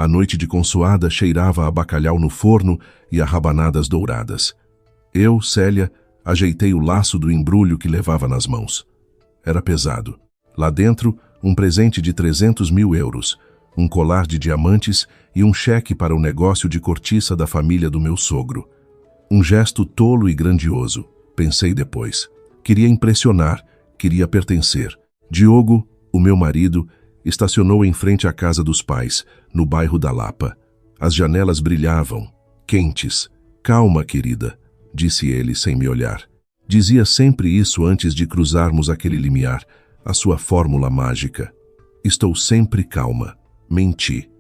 A noite de Consoada cheirava a bacalhau no forno e a rabanadas douradas. Eu, Célia, ajeitei o laço do embrulho que levava nas mãos. Era pesado. Lá dentro, um presente de 300 mil euros, um colar de diamantes e um cheque para o negócio de cortiça da família do meu sogro. Um gesto tolo e grandioso, pensei depois. Queria impressionar, queria pertencer. Diogo, o meu marido, estacionou em frente à casa dos pais, no bairro da Lapa. As janelas brilhavam, quentes. Calma, querida, disse ele sem me olhar. Dizia sempre isso antes de cruzarmos aquele limiar, a sua fórmula mágica. Estou sempre calma. Menti.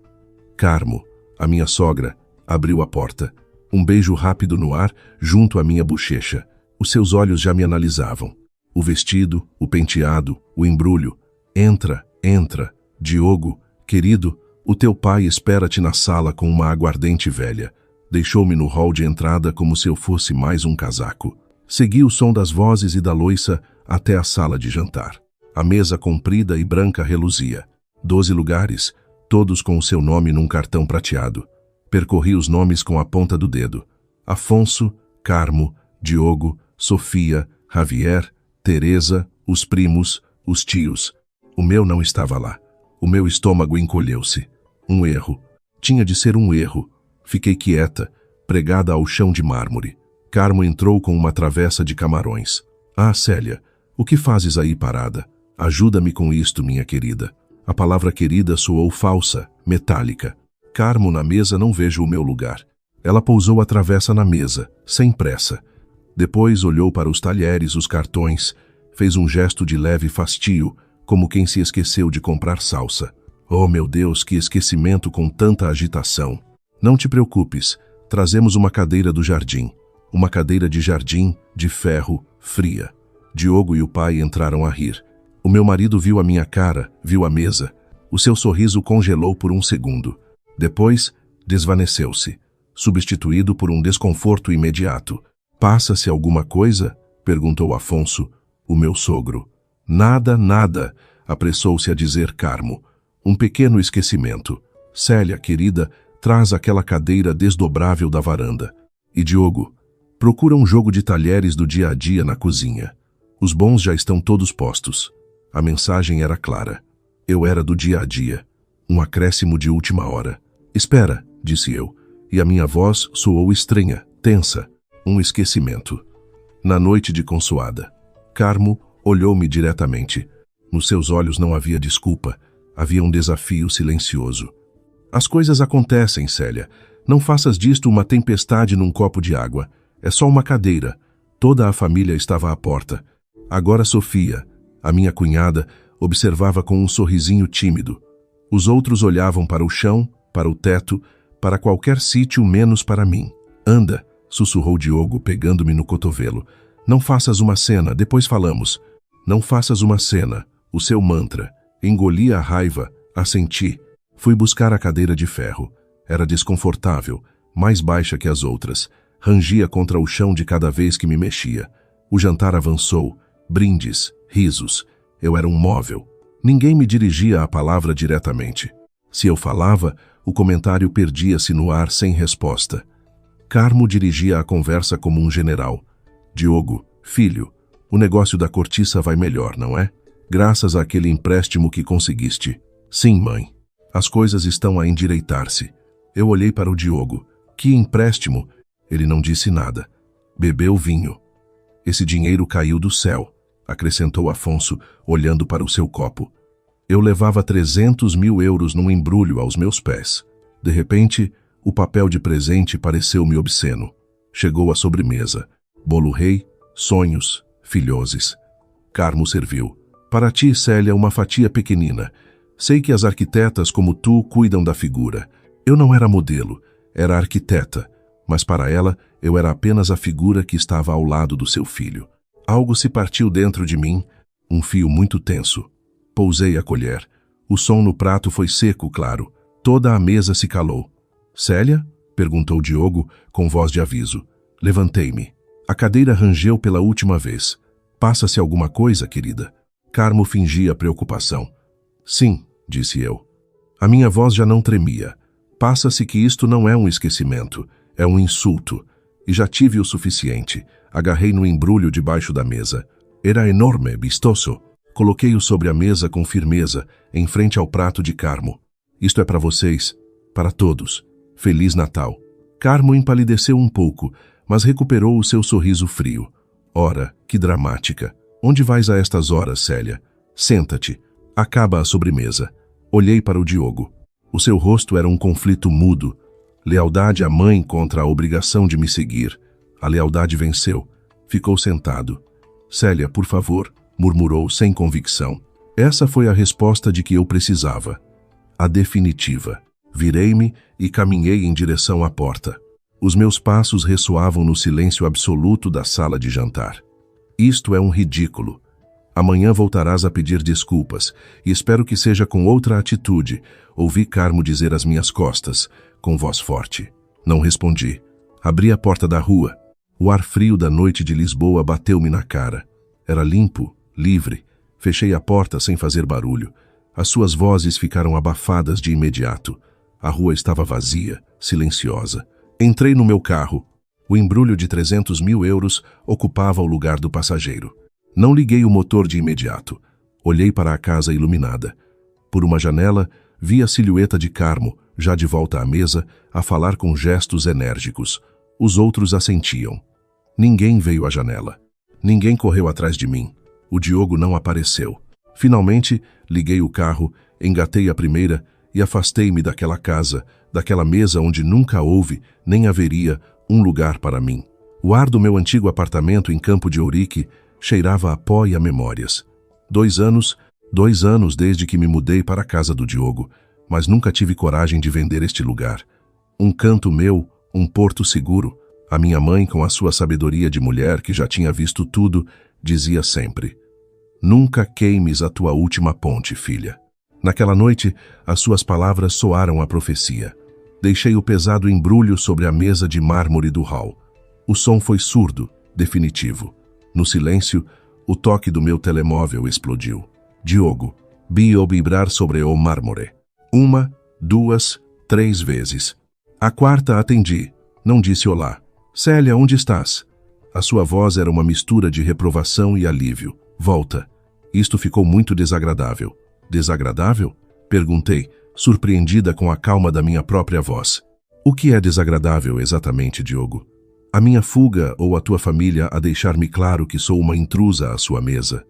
Carmo, a minha sogra, abriu a porta. Um beijo rápido no ar, junto à minha bochecha. Os seus olhos já me analisavam. O vestido, o penteado, o embrulho. Entra, entra. Diogo, querido, o teu pai espera-te na sala com uma aguardente velha. Deixou-me no hall de entrada como se eu fosse mais um casaco. Segui o som das vozes e da louça até a sala de jantar. A mesa comprida e branca reluzia. 12 lugares, todos com o seu nome num cartão prateado. Percorri os nomes com a ponta do dedo. Afonso, Carmo, Diogo, Sofia, Javier, Teresa, os primos, os tios. O meu não estava lá. O meu estômago encolheu-se. Um erro. Tinha de ser um erro. Fiquei quieta, pregada ao chão de mármore. Carmo entrou com uma travessa de camarões. Ah, Célia, o que fazes aí parada? Ajuda-me com isto, minha querida. A palavra querida soou falsa, metálica. Carmo, na mesa não vejo o meu lugar. Ela pousou a travessa na mesa, sem pressa. Depois olhou para os talheres, os cartões, fez um gesto de leve fastio, como quem se esqueceu de comprar salsa. Oh, meu Deus, que esquecimento com tanta agitação. Não te preocupes, trazemos uma cadeira do jardim. Uma cadeira de jardim, de ferro, fria. Diogo e o pai entraram a rir. O meu marido viu a minha cara, viu a mesa. O seu sorriso congelou por um segundo. Depois, desvaneceu-se, substituído por um desconforto imediato. Passa-se alguma coisa? Perguntou Afonso, o meu sogro. Nada, nada, apressou-se a dizer Carmo. Um pequeno esquecimento. Célia, querida, traz aquela cadeira desdobrável da varanda. E Diogo, procura um jogo de talheres do dia a dia na cozinha. Os bons já estão todos postos. A mensagem era clara. Eu era do dia a dia. Um acréscimo de última hora. Espera, disse eu, e a minha voz soou estranha, tensa. Um esquecimento. Na noite de Consoada, Carmo olhou-me diretamente. Nos seus olhos não havia desculpa. Havia um desafio silencioso. As coisas acontecem, Célia. Não faças disto uma tempestade num copo de água. É só uma cadeira. Toda a família estava à porta. Agora Sofia, a minha cunhada, observava com um sorrisinho tímido. Os outros olhavam para o chão, para o teto, para qualquer sítio menos para mim. Anda, sussurrou Diogo, pegando-me no cotovelo. Não faças uma cena, depois falamos. Não faças uma cena, o seu mantra. Engoli a raiva, assenti. Fui buscar a cadeira de ferro. Era desconfortável, mais baixa que as outras. Rangia contra o chão de cada vez que me mexia. O jantar avançou. Brindes, risos. Eu era um móvel. Ninguém me dirigia a palavra diretamente. Se eu falava, o comentário perdia-se no ar sem resposta. Carmo dirigia a conversa como um general. Diogo, filho, o negócio da cortiça vai melhor, não é? Graças àquele empréstimo que conseguiste. Sim, mãe. As coisas estão a endireitar-se. Eu olhei para o Diogo. Que empréstimo? Ele não disse nada. Bebeu vinho. Esse dinheiro caiu do céu, acrescentou Afonso, olhando para o seu copo. Eu levava 300 mil euros num embrulho aos meus pés. De repente, o papel de presente pareceu-me obsceno. Chegou a sobremesa. Bolo rei, sonhos, filhoses. Carmo serviu. Para ti, Célia, uma fatia pequenina. Sei que as arquitetas como tu cuidam da figura. Eu não era modelo, era arquiteta, mas para ela eu era apenas a figura que estava ao lado do seu filho. Algo se partiu dentro de mim, um fio muito tenso. Pousei a colher. O som no prato foi seco, claro. Toda a mesa se calou. Célia? Perguntou Diogo, com voz de aviso. Levantei-me. A cadeira rangeu pela última vez. Passa-se alguma coisa, querida? Carmo fingia preocupação. Sim, disse eu. A minha voz já não tremia. Passa-se que isto não é um esquecimento, é um insulto. E já tive o suficiente. Agarrei no embrulho debaixo da mesa. Era enorme, vistoso. Coloquei-o sobre a mesa com firmeza, em frente ao prato de Carmo. Isto é para vocês, para todos. Feliz Natal. Carmo empalideceu um pouco, mas recuperou o seu sorriso frio. Ora, que dramática. Onde vais a estas horas, Célia? Senta-te. Acaba a sobremesa. Olhei para o Diogo. O seu rosto era um conflito mudo. Lealdade à mãe contra a obrigação de me seguir. A lealdade venceu. Ficou sentado. Célia, por favor, murmurou sem convicção. Essa foi a resposta de que eu precisava. A definitiva. Virei-me e caminhei em direção à porta. Os meus passos ressoavam no silêncio absoluto da sala de jantar. Isto é um ridículo. Amanhã voltarás a pedir desculpas, e espero que seja com outra atitude, ouvi Carmo dizer às minhas costas, com voz forte. Não respondi. Abri a porta da rua. O ar frio da noite de Lisboa bateu-me na cara. Era limpo, livre. Fechei a porta sem fazer barulho. As suas vozes ficaram abafadas de imediato. A rua estava vazia, silenciosa. Entrei no meu carro. O embrulho de 300 mil euros ocupava o lugar do passageiro. Não liguei o motor de imediato. Olhei para a casa iluminada. Por uma janela, vi a silhueta de Carmo, já de volta à mesa, a falar com gestos enérgicos. Os outros assentiam. Ninguém veio à janela. Ninguém correu atrás de mim. O Diogo não apareceu. Finalmente, liguei o carro, engatei a primeira e afastei-me daquela casa, daquela mesa onde nunca houve, nem haveria, um lugar para mim. O ar do meu antigo apartamento em Campo de Ourique cheirava a pó e a memórias. 2 anos desde que me mudei para a casa do Diogo, mas nunca tive coragem de vender este lugar. Um canto meu, um porto seguro. A minha mãe, com a sua sabedoria de mulher que já tinha visto tudo, dizia sempre: nunca queimes a tua última ponte, filha. Naquela noite, as suas palavras soaram a profecia. Deixei o pesado embrulho sobre a mesa de mármore do hall. O som foi surdo, definitivo. No silêncio, o toque do meu telemóvel explodiu. Diogo, vi-o vibrar sobre o mármore. 1, 2, 3 vezes. A quarta atendi. Não disse olá. Célia, onde estás? A sua voz era uma mistura de reprovação e alívio. Volta. Isto ficou muito desagradável. Desagradável? Perguntei, surpreendida com a calma da minha própria voz. O que é desagradável exatamente, Diogo? A minha fuga ou a tua família a deixar-me claro que sou uma intrusa à sua mesa?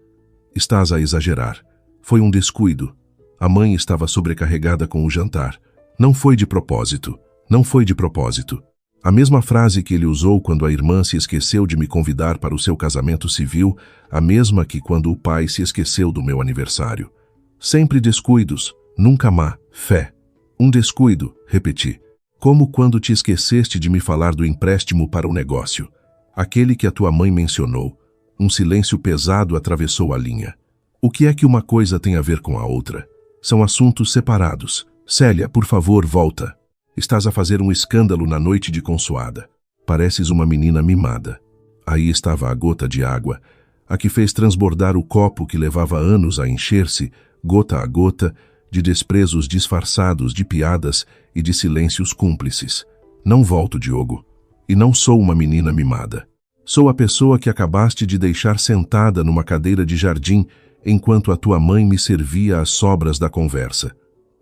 Estás a exagerar. Foi um descuido. A mãe estava sobrecarregada com o jantar. Não foi de propósito. Não foi de propósito. A mesma frase que ele usou quando a irmã se esqueceu de me convidar para o seu casamento civil, a mesma que quando o pai se esqueceu do meu aniversário. Sempre descuidos, nunca má fé. Um descuido, repeti. Como quando te esqueceste de me falar do empréstimo para o negócio. Aquele que a tua mãe mencionou. Um silêncio pesado atravessou a linha. O que é que uma coisa tem a ver com a outra? São assuntos separados. Célia, por favor, volta. Estás a fazer um escândalo na noite de consoada. Pareces uma menina mimada. Aí estava a gota de água, a que fez transbordar o copo que levava anos a encher-se, gota a gota, de desprezos disfarçados de piadas e de silêncios cúmplices. Não volto, Diogo. E não sou uma menina mimada. Sou a pessoa que acabaste de deixar sentada numa cadeira de jardim enquanto a tua mãe me servia as sobras da conversa.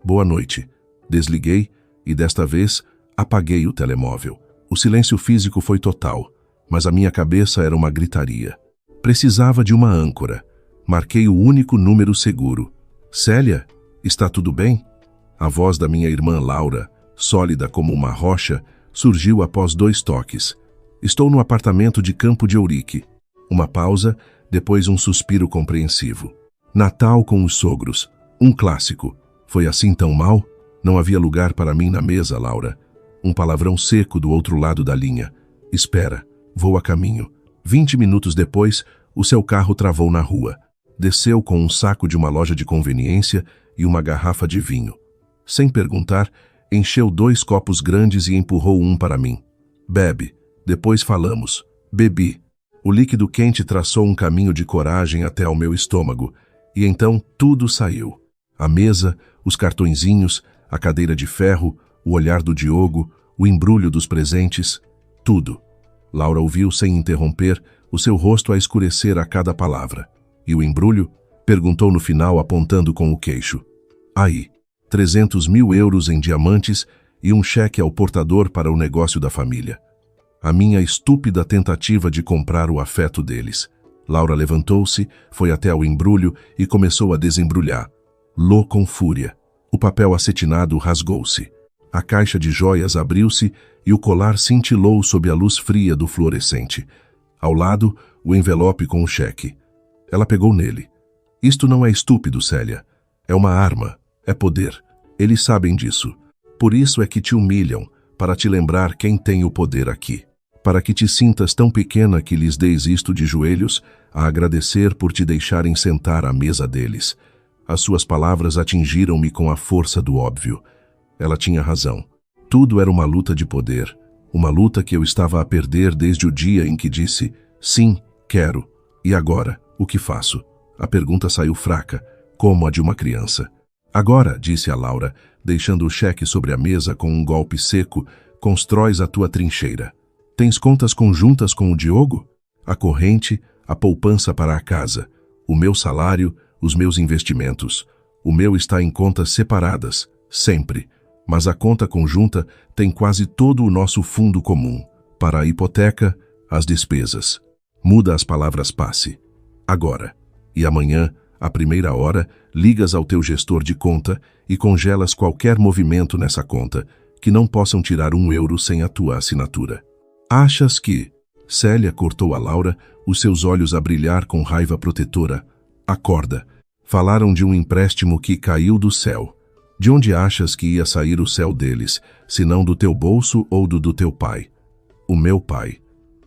Boa noite. Desliguei e, desta vez, apaguei o telemóvel. O silêncio físico foi total, mas a minha cabeça era uma gritaria. Precisava de uma âncora. Marquei o único número seguro. Célia, está tudo bem? A voz da minha irmã Laura, sólida como uma rocha, surgiu após 2 toques. Estou no apartamento de Campo de Ourique. Uma pausa, depois um suspiro compreensivo. Natal com os sogros. Um clássico. Foi assim tão mal? Não havia lugar para mim na mesa, Laura. Um palavrão seco do outro lado da linha. Espera, vou a caminho. 20 minutos depois, o seu carro travou na rua. Desceu com um saco de uma loja de conveniência e uma garrafa de vinho. Sem perguntar, encheu 2 copos grandes e empurrou um para mim. Bebe, depois falamos. Bebi. O líquido quente traçou um caminho de coragem até ao meu estômago, e então tudo saiu. A mesa, os cartõezinhos, a cadeira de ferro, O olhar do Diogo, o embrulho dos presentes, tudo. Laura ouviu sem interromper, o seu rosto a escurecer a cada palavra. E o embrulho? Perguntou no final, apontando com o queixo. Aí, 300.000 euros em diamantes e um cheque ao portador para o negócio da família. A minha estúpida tentativa de comprar o afeto deles. Laura levantou-se, foi até ao embrulho e começou a desembrulhar. Lô com fúria. O papel acetinado rasgou-se. A caixa de joias abriu-se e o colar cintilou sob a luz fria do fluorescente. Ao lado, o envelope com o cheque. Ela pegou nele. Isto não é estúpido, Célia. É uma arma. É poder. Eles sabem disso. Por isso é que te humilham, para te lembrar quem tem o poder aqui. Para que te sintas tão pequena que lhes deis isto de joelhos, a agradecer por te deixarem sentar à mesa deles. As suas palavras atingiram-me com a força do óbvio. Ela tinha razão. Tudo era uma luta de poder. Uma luta que eu estava a perder desde o dia em que disse, sim, quero. E agora, o que faço? A pergunta saiu fraca, como a de uma criança. Agora, disse a Laura, deixando o cheque sobre a mesa com um golpe seco, constróis a tua trincheira. Tens contas conjuntas com o Diogo? A corrente, a poupança para a casa, o meu salário, os meus investimentos. O meu está em contas separadas, sempre. Mas a conta conjunta tem quase todo o nosso fundo comum. Para a hipoteca, as despesas. Muda as palavras passe. Agora. E amanhã, à primeira hora, ligas ao teu gestor de conta e congelas qualquer movimento nessa conta, que não possam tirar €1 sem a tua assinatura. Achas que... Célia cortou a Laura, os seus olhos a brilhar com raiva protetora. Acorda. Falaram de um empréstimo que caiu do céu. De onde achas que ia sair o céu deles, se não do teu bolso ou do teu pai? O meu pai.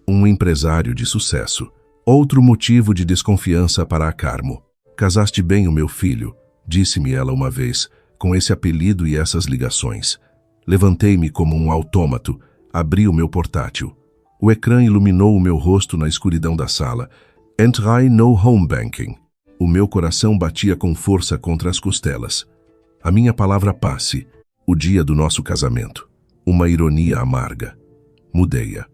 Um empresário de sucesso. Outro motivo de desconfiança para a Carmo. Casaste bem o meu filho, disse-me ela uma vez, com esse apelido e essas ligações. Levantei-me como um autômato, abri o meu portátil. O ecrã iluminou o meu rosto na escuridão da sala. Entrai no home banking. O meu coração batia com força contra as costelas. A minha palavra passe, o dia do nosso casamento. Uma ironia amarga. Mudei-a.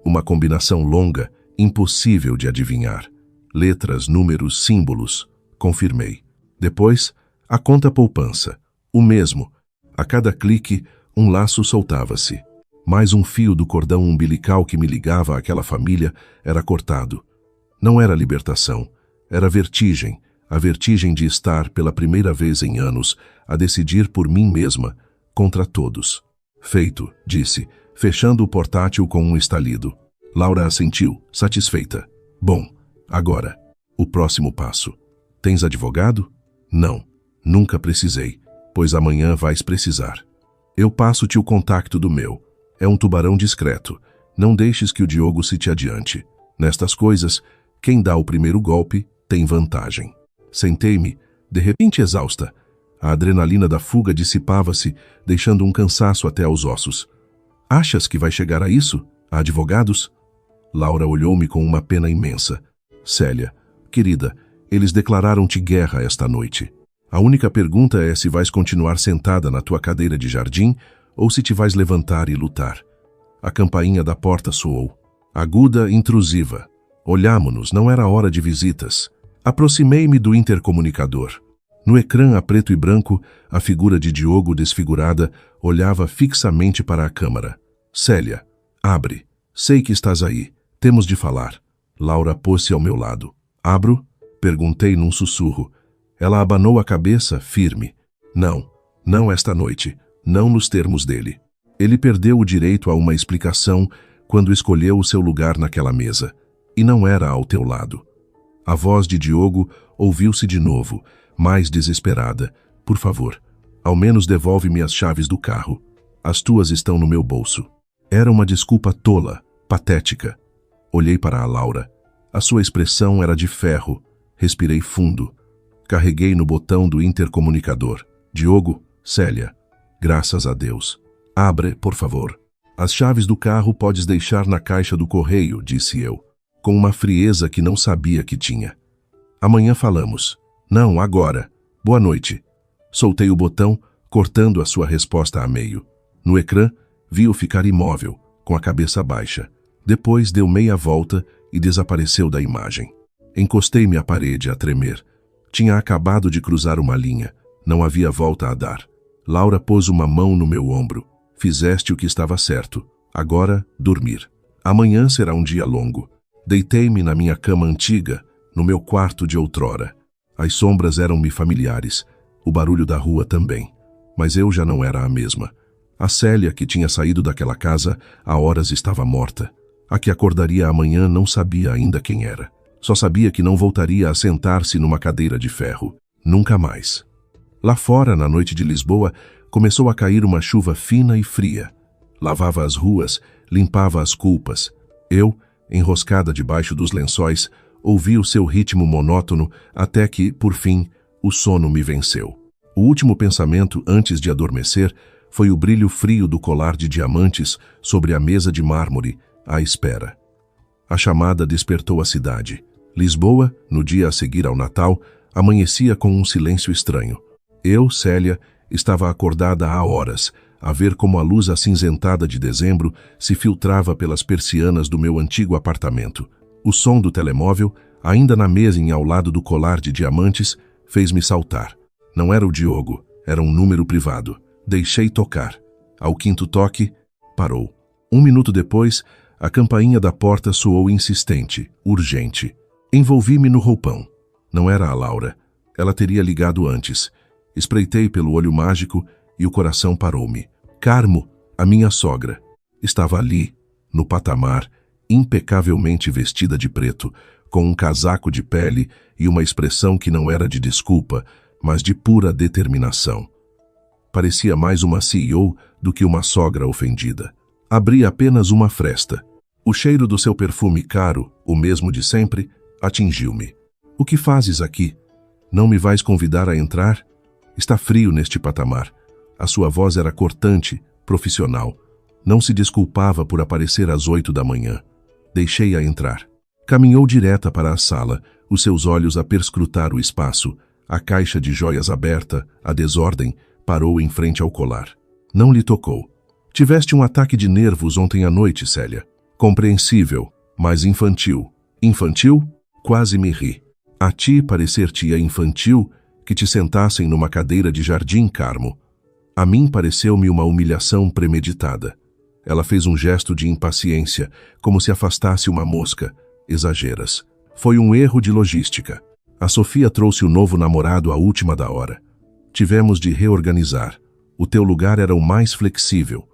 Uma combinação longa, impossível de adivinhar. Letras, números, símbolos. Confirmei. Depois, a conta poupança. O mesmo. A cada clique, um laço soltava-se. Mais um fio do cordão umbilical que me ligava àquela família era cortado. Não era libertação. Era vertigem. A vertigem de estar, pela primeira vez em anos, a decidir por mim mesma, contra todos. Feito, disse, fechando o portátil com um estalido. Laura assentiu, satisfeita. Bom, agora, o próximo passo. Tens advogado? Não, nunca precisei, pois amanhã vais precisar. Eu passo-te o contacto do meu. É um tubarão discreto. Não deixes que o Diogo se te adiante. Nestas coisas, quem dá o primeiro golpe tem vantagem. Sentei-me, de repente exausta. A adrenalina da fuga dissipava-se, deixando um cansaço até aos ossos. Achas que vai chegar a isso? A advogados? Laura olhou-me com uma pena imensa. Célia, querida, eles declararam-te guerra esta noite. A única pergunta é se vais continuar sentada na tua cadeira de jardim ou se te vais levantar e lutar. A campainha da porta soou. Aguda, intrusiva. Olhámo-nos, não era hora de visitas. Aproximei-me do intercomunicador. No ecrã a preto e branco, a figura de Diogo desfigurada olhava fixamente para a câmara. Célia, abre. Sei que estás aí. Temos de falar. Laura pôs-se ao meu lado. Abro? Perguntei num sussurro. Ela abanou a cabeça, firme. Não, não esta noite. Não nos termos dele. Ele perdeu o direito a uma explicação quando escolheu o seu lugar naquela mesa. E não era ao teu lado. A voz de Diogo ouviu-se de novo, mais desesperada. Por favor, ao menos devolve-me as chaves do carro. As tuas estão no meu bolso. Era uma desculpa tola, patética. Olhei para a Laura. A sua expressão era de ferro. Respirei fundo. Carreguei no botão do intercomunicador. Diogo, Célia. Graças a Deus. Abre, por favor. As chaves do carro podes deixar na caixa do correio, disse eu, com uma frieza que não sabia que tinha. Amanhã falamos. Não, agora. Boa noite. Soltei o botão, cortando a sua resposta a meio. No ecrã, vi-o ficar imóvel, com a cabeça baixa. Depois deu meia volta e desapareceu da imagem. Encostei-me à parede a tremer. Tinha acabado de cruzar uma linha. Não havia volta a dar. Laura pôs uma mão no meu ombro. Fizeste o que estava certo. Agora, dormir. Amanhã será um dia longo. Deitei-me na minha cama antiga, no meu quarto de outrora. As sombras eram-me familiares. O barulho da rua também. Mas eu já não era a mesma. A Célia, que tinha saído daquela casa, há horas estava morta. A que acordaria amanhã não sabia ainda quem era. Só sabia que não voltaria a sentar-se numa cadeira de ferro. Nunca mais. Lá fora, na noite de Lisboa, começou a cair uma chuva fina e fria. Lavava as ruas, limpava as culpas. Eu, enroscada debaixo dos lençóis, ouvi o seu ritmo monótono até que, por fim, o sono me venceu. O último pensamento antes de adormecer foi o brilho frio do colar de diamantes sobre a mesa de mármore, à espera. A chamada despertou a cidade. Lisboa, no dia a seguir ao Natal, amanhecia com um silêncio estranho. Eu, Célia, estava acordada há horas, a ver como a luz acinzentada de dezembro se filtrava pelas persianas do meu antigo apartamento. O som do telemóvel, ainda na mesa ao lado do colar de diamantes, fez-me saltar. Não era o Diogo, era um número privado. Deixei tocar. Ao quinto toque, parou. 1 minuto depois, a campainha da porta soou insistente, urgente. Envolvi-me no roupão. Não era a Laura. Ela teria ligado antes. Espreitei pelo olho mágico e o coração parou-me. Carmo, a minha sogra, estava ali, no patamar, impecavelmente vestida de preto, com um casaco de pele e uma expressão que não era de desculpa, mas de pura determinação. Parecia mais uma CEO do que uma sogra ofendida. Abri apenas uma fresta. O cheiro do seu perfume caro, o mesmo de sempre, atingiu-me. O que fazes aqui? Não me vais convidar a entrar? Está frio neste patamar. A sua voz era cortante, profissional. Não se desculpava por aparecer às 8 da manhã. Deixei-a entrar. Caminhou direta para a sala, os seus olhos a perscrutar o espaço. A caixa de joias aberta, a desordem, parou em frente ao colar. Não lhe tocou. Tiveste um ataque de nervos ontem à noite, Célia. Compreensível, mas infantil. Infantil? Quase me ri. A ti parecer-te-ia infantil que te sentassem numa cadeira de jardim, Carmo. A mim pareceu-me uma humilhação premeditada. Ela fez um gesto de impaciência, como se afastasse uma mosca. Exageras. Foi um erro de logística. A Sofia trouxe o novo namorado à última da hora. Tivemos de reorganizar. O teu lugar era o mais flexível.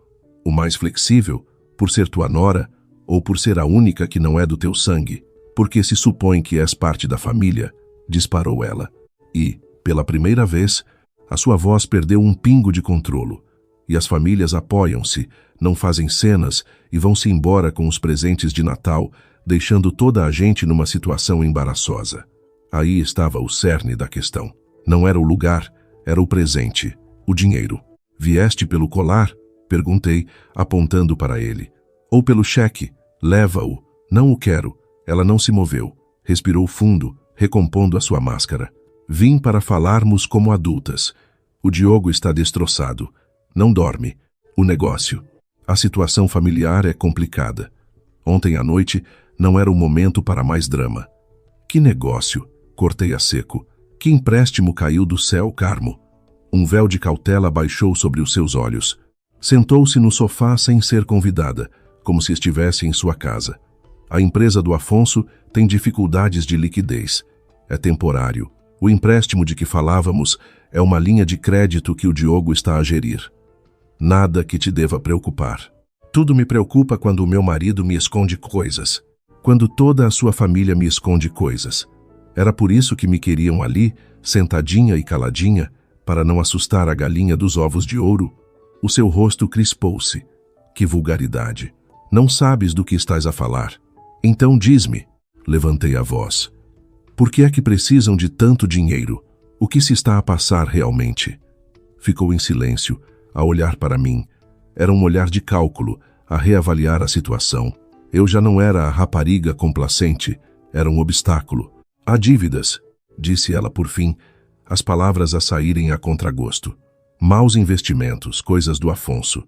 O mais flexível, por ser tua nora, ou por ser a única que não é do teu sangue, porque se supõe que és parte da família, disparou ela. E, pela primeira vez, a sua voz perdeu um pingo de controlo. E as famílias apoiam-se, não fazem cenas e vão-se embora com os presentes de Natal, deixando toda a gente numa situação embaraçosa. Aí estava o cerne da questão. Não era o lugar, era o presente, o dinheiro. Vieste pelo colar? Perguntei, apontando para ele. Ou pelo cheque? Leva-o. Não o quero. Ela não se moveu. Respirou fundo, recompondo a sua máscara. Vim para falarmos como adultas. O Diogo está destroçado. Não dorme. O negócio. A situação familiar é complicada. Ontem à noite não era o momento para mais drama. Que negócio? Cortei a seco. Que empréstimo caiu do céu, Carmo? Um véu de cautela baixou sobre os seus olhos. Sentou-se no sofá sem ser convidada, como se estivesse em sua casa. A empresa do Afonso tem dificuldades de liquidez. É temporário. O empréstimo de que falávamos é uma linha de crédito que o Diogo está a gerir. Nada que te deva preocupar. Tudo me preocupa quando o meu marido me esconde coisas. Quando toda a sua família me esconde coisas. Era por isso que me queriam ali, sentadinha e caladinha, para não assustar a galinha dos ovos de ouro. O seu rosto crispou-se. Que vulgaridade! Não sabes do que estás a falar. Então diz-me. Levantei a voz. Por que é que precisam de tanto dinheiro? O que se está a passar realmente? Ficou em silêncio, a olhar para mim. Era um olhar de cálculo, a reavaliar a situação. Eu já não era a rapariga complacente, era um obstáculo. Há dívidas, disse ela por fim, as palavras a saírem a contragosto. Maus investimentos, coisas do Afonso.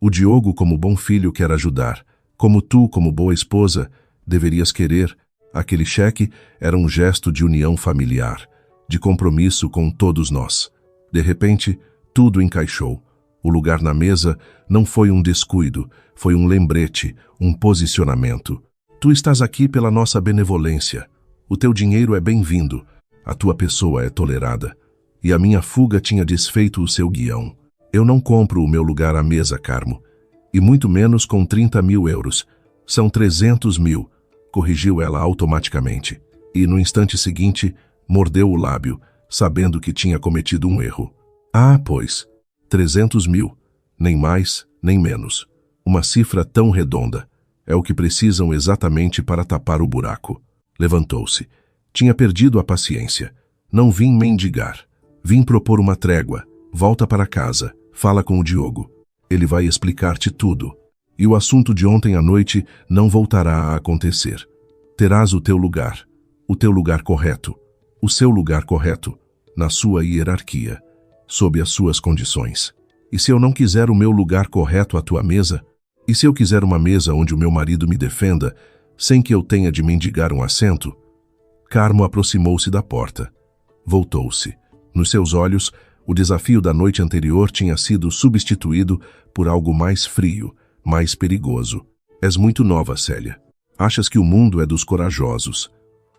O Diogo, como bom filho, quer ajudar. Como tu, como boa esposa, deverias querer. Aquele cheque era um gesto de união familiar, de compromisso com todos nós. De repente, tudo encaixou. O lugar na mesa não foi um descuido, foi um lembrete, um posicionamento. Tu estás aqui pela nossa benevolência. O teu dinheiro é bem-vindo. A tua pessoa é tolerada. E a minha fuga tinha desfeito o seu guião. Eu não compro o meu lugar à mesa, Carmo. E muito menos com 30 mil euros. São 300 mil, corrigiu ela automaticamente. E no instante seguinte, mordeu o lábio, sabendo que tinha cometido um erro. Ah, pois, 300 mil. Nem mais, nem menos. Uma cifra tão redonda. É o que precisam exatamente para tapar o buraco. Levantou-se. Tinha perdido a paciência. Não vim mendigar. Vim propor uma trégua. Volta para casa. Fala com o Diogo. Ele vai explicar-te tudo. E o assunto de ontem à noite não voltará a acontecer. Terás o teu lugar. O teu lugar correto. O seu lugar correto. Na sua hierarquia. Sob as suas condições. E se eu não quiser o meu lugar correto à tua mesa? E se eu quiser uma mesa onde o meu marido me defenda, sem que eu tenha de mendigar um assento? Carmo aproximou-se da porta. Voltou-se. Nos seus olhos, o desafio da noite anterior tinha sido substituído por algo mais frio, mais perigoso. És muito nova, Célia. Achas que o mundo é dos corajosos.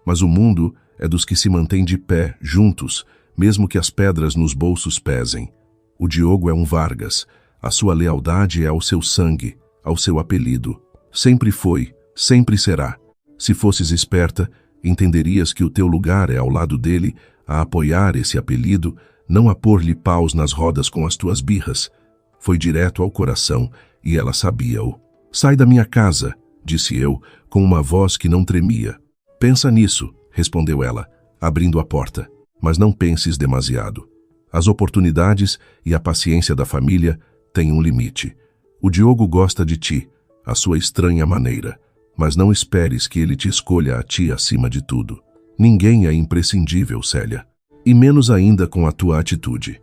Mas o mundo é dos que se mantêm de pé, juntos, mesmo que as pedras nos bolsos pesem. O Diogo é um Vargas. A sua lealdade é ao seu sangue, ao seu apelido. Sempre foi, sempre será. Se fosses esperta, entenderias que o teu lugar é ao lado dele, a apoiar esse apelido, não a pôr-lhe paus nas rodas com as tuas birras. Foi direto ao coração, e ela sabia-o. Sai da minha casa, disse eu, com uma voz que não tremia. Pensa nisso, respondeu ela, abrindo a porta. Mas não penses demasiado. As oportunidades e a paciência da família têm um limite. O Diogo gosta de ti, à sua estranha maneira, mas não esperes que ele te escolha a ti acima de tudo. Ninguém é imprescindível, Célia. E menos ainda com a tua atitude.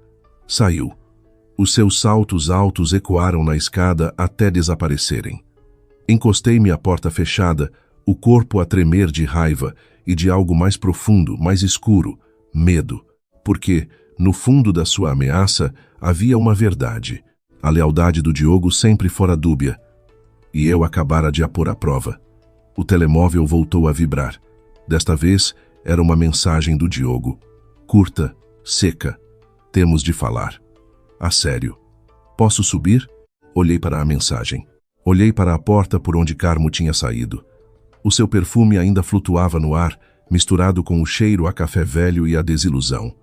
Saiu. Os seus saltos altos ecoaram na escada até desaparecerem. Encostei-me à porta fechada, o corpo a tremer de raiva e de algo mais profundo, mais escuro, medo. Porque, no fundo da sua ameaça, havia uma verdade. A lealdade do Diogo sempre fora dúbia. E eu acabara de a pôr à prova. O telemóvel voltou a vibrar. Desta vez, era uma mensagem do Diogo. Curta, seca. Temos de falar. A sério. Posso subir? Olhei para a mensagem. Olhei para a porta por onde Carmo tinha saído. O seu perfume ainda flutuava no ar, misturado com o cheiro a café velho e a desilusão.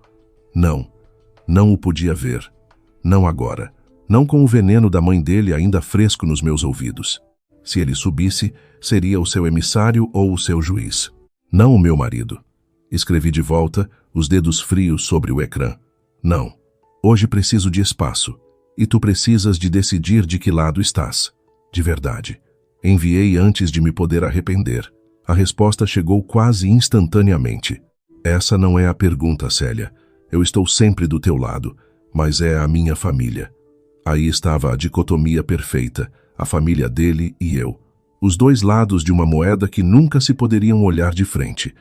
Não. Não o podia ver. Não agora. Não com o veneno da mãe dele ainda fresco nos meus ouvidos. Se ele subisse, seria o seu emissário ou o seu juiz. Não o meu marido. Escrevi de volta, os dedos frios sobre o ecrã. Não. Hoje preciso de espaço. E tu precisas de decidir de que lado estás. De verdade. Enviei antes de me poder arrepender. A resposta chegou quase instantaneamente. Essa não é a pergunta, Célia. Eu estou sempre do teu lado, mas é a minha família. Aí estava a dicotomia perfeita, a família dele e eu. Os dois lados de uma moeda que nunca se poderiam olhar de frente.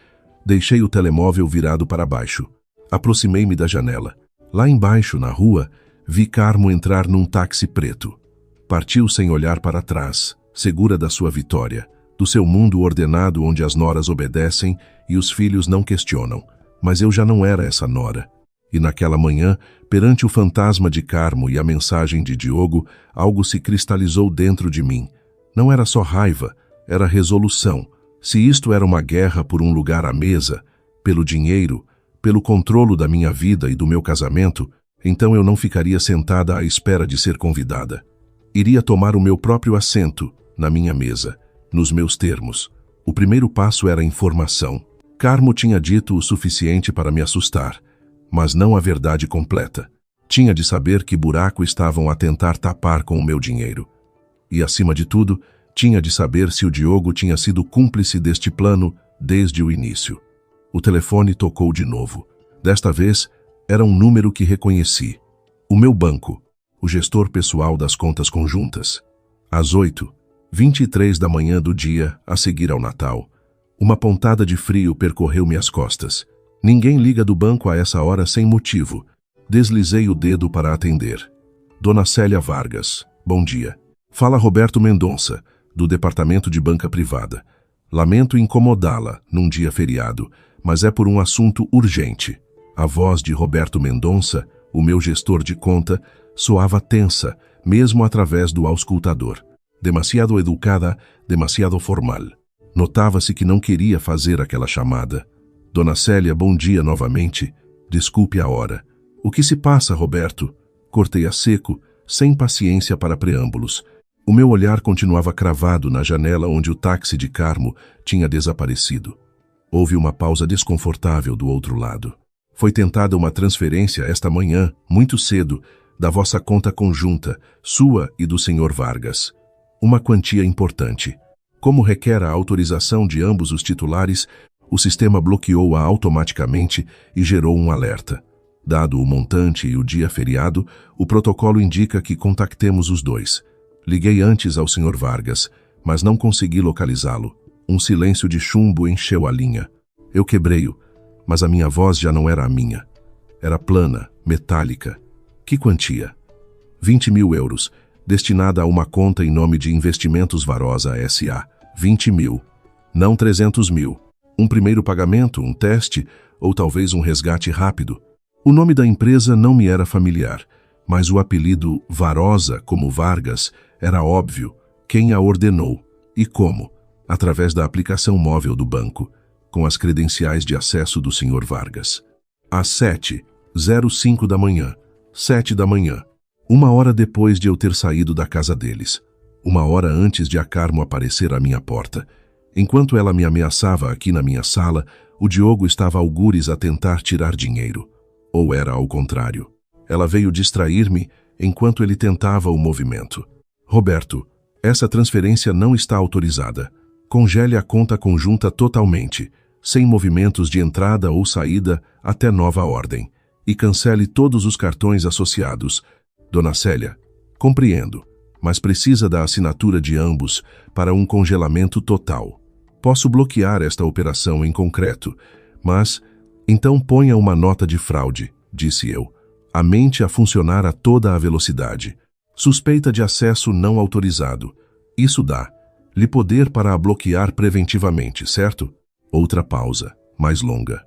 Deixei o telemóvel virado para baixo. Aproximei-me da janela. Lá embaixo, na rua, vi Carmo entrar num táxi preto. Partiu sem olhar para trás, segura da sua vitória, do seu mundo ordenado onde as noras obedecem e os filhos não questionam. Mas eu já não era essa nora. E naquela manhã, perante o fantasma de Carmo e a mensagem de Diogo, algo se cristalizou dentro de mim. Não era só raiva, era resolução. Se isto era uma guerra por um lugar à mesa, pelo dinheiro, pelo controlo da minha vida e do meu casamento, então eu não ficaria sentada à espera de ser convidada. Iria tomar o meu próprio assento, na minha mesa, nos meus termos. O primeiro passo era informação. Carmo tinha dito o suficiente para me assustar, mas não a verdade completa. Tinha de saber que buraco estavam a tentar tapar com o meu dinheiro. E, acima de tudo, tinha de saber se o Diogo tinha sido cúmplice deste plano desde o início. O telefone tocou de novo. Desta vez, era um número que reconheci. O meu banco. o gestor pessoal das contas conjuntas. Às 8h23 da manhã do dia a seguir ao Natal, uma pontada de frio percorreu-me as costas. Ninguém liga do banco a essa hora sem motivo. Deslizei o dedo para atender. Dona Célia Vargas, bom dia. Fala Roberto Mendonça, do Departamento de Banca Privada. Lamento incomodá-la num dia feriado, mas é por um assunto urgente. A voz de Roberto Mendonça, o meu gestor de conta, soava tensa, mesmo através do auscultador. Demasiado educada, demasiado formal. Notava-se que não queria fazer aquela chamada. Dona Célia, bom dia novamente. Desculpe a hora. O que se passa, Roberto? Cortei a seco, sem paciência para preâmbulos. O meu olhar continuava cravado na janela onde o táxi de Carmo tinha desaparecido. Houve uma pausa desconfortável do outro lado. Foi tentada uma transferência esta manhã, muito cedo, da vossa conta conjunta, sua e do Sr. Vargas. Uma quantia importante. Como requer a autorização de ambos os titulares, o sistema bloqueou-a automaticamente e gerou um alerta. Dado o montante e o dia feriado, o protocolo indica que contactemos os dois. Liguei antes ao Sr. Vargas, mas não consegui localizá-lo. Um silêncio de chumbo encheu a linha. Eu quebrei-o, mas a minha voz já não era a minha. Era plana, metálica. Que quantia? 20.000 euros, destinada a uma conta em nome de Investimentos Varosa S.A. 20.000, não 300.000. Um primeiro pagamento, um teste, ou talvez um resgate rápido. O nome da empresa não me era familiar, mas o apelido Varosa, como Vargas, era óbvio. Quem a ordenou e como? Através da aplicação móvel do banco, com as credenciais de acesso do Sr. Vargas. Às 7h05 da manhã, 7 da manhã, 1 hora depois de eu ter saído da casa deles, 1 hora antes de a Carmo aparecer à minha porta. Enquanto ela me ameaçava aqui na minha sala, o Diogo estava algures a tentar tirar dinheiro. Ou era ao contrário. Ela veio distrair-me enquanto ele tentava o movimento. Roberto, essa transferência não está autorizada. Congele a conta conjunta totalmente, sem movimentos de entrada ou saída até nova ordem. E cancele todos os cartões associados. Dona Célia, compreendo, mas precisa da assinatura de ambos para um congelamento total. Posso bloquear esta operação em concreto, mas... Então ponha uma nota de fraude, disse eu. A mente a funcionar a toda a velocidade. Suspeita de acesso não autorizado. Isso dá-lhe poder para a bloquear preventivamente, certo? Outra pausa, mais longa.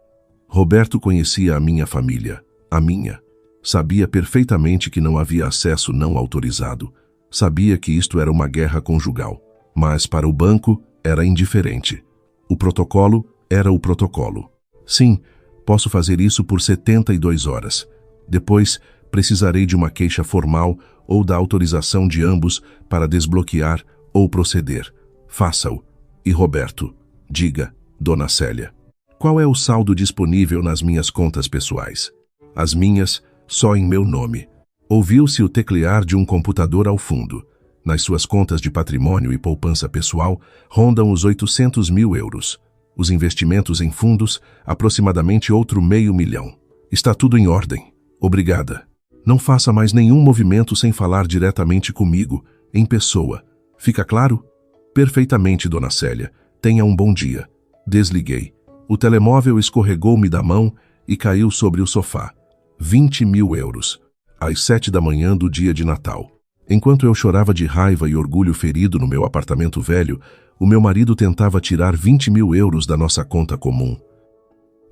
Roberto conhecia a minha família, a minha. Sabia perfeitamente que não havia acesso não autorizado. Sabia que isto era uma guerra conjugal. Mas para o banco era indiferente. O protocolo era o protocolo. Sim, posso fazer isso por 72 horas. Depois, precisarei de uma queixa formal ou da autorização de ambos para desbloquear ou proceder. Faça-o. E Roberto, diga, Dona Célia, qual é o saldo disponível nas minhas contas pessoais? As minhas, só em meu nome. Ouviu-se o teclear de um computador ao fundo. Nas suas contas de patrimônio e poupança pessoal, rondam os 800.000 euros. Os investimentos em fundos, aproximadamente outro 500.000. Está tudo em ordem. Obrigada. Não faça mais nenhum movimento sem falar diretamente comigo, em pessoa. Fica claro? Perfeitamente, Dona Célia. Tenha um bom dia. Desliguei. O telemóvel escorregou-me da mão e caiu sobre o sofá. 20.000 euros. Às 7 da manhã do dia de Natal. Enquanto eu chorava de raiva e orgulho ferido no meu apartamento velho, o meu marido tentava tirar 20.000 euros da nossa conta comum.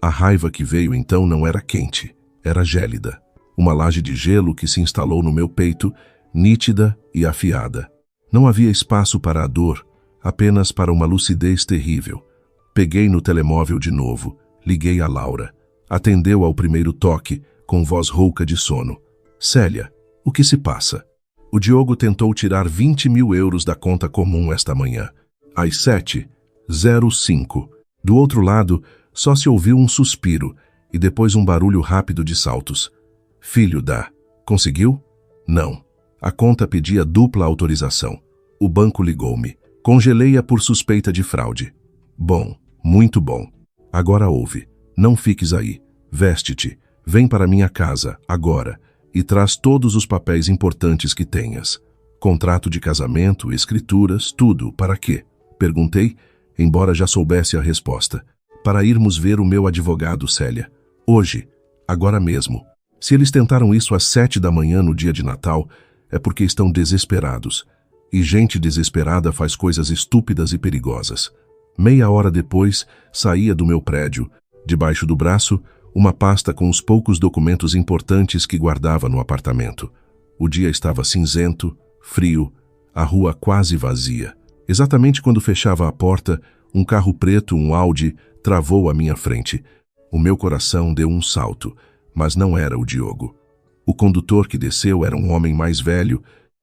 A raiva que veio então não era quente, era gélida. Uma laje de gelo que se instalou no meu peito, nítida e afiada. Não havia espaço para a dor, apenas para uma lucidez terrível. Peguei no telemóvel de novo, liguei a Laura. Atendeu ao primeiro toque, com voz rouca de sono. Célia, o que se passa? O Diogo tentou tirar 20.000 euros da conta comum esta manhã. Às 7h05. Do outro lado, só se ouviu um suspiro e depois um barulho rápido de saltos. Filho da... Conseguiu? Não. A conta pedia dupla autorização. O banco ligou-me. Congelei-a por suspeita de fraude. Bom, muito bom. Agora ouve. Não fiques aí. Veste-te. Vem para minha casa, agora. e traz todos os papéis importantes que tenhas. Contrato de casamento, escrituras, tudo. Para quê? Perguntei, embora já soubesse a resposta. Para irmos ver o meu advogado, Célia. Hoje, agora mesmo. Se eles tentaram isso às 7 da manhã no dia de Natal, é porque estão desesperados. E gente desesperada faz coisas estúpidas e perigosas. Meia hora depois, saía do meu prédio, debaixo do braço, uma pasta com os poucos documentos importantes que guardava no apartamento. O dia estava cinzento, frio, a rua quase vazia. Exatamente quando fechava a porta, um carro preto, um Audi, travou à minha frente. O meu coração deu um salto, mas não era o Diogo. O condutor que desceu era um homem mais velho,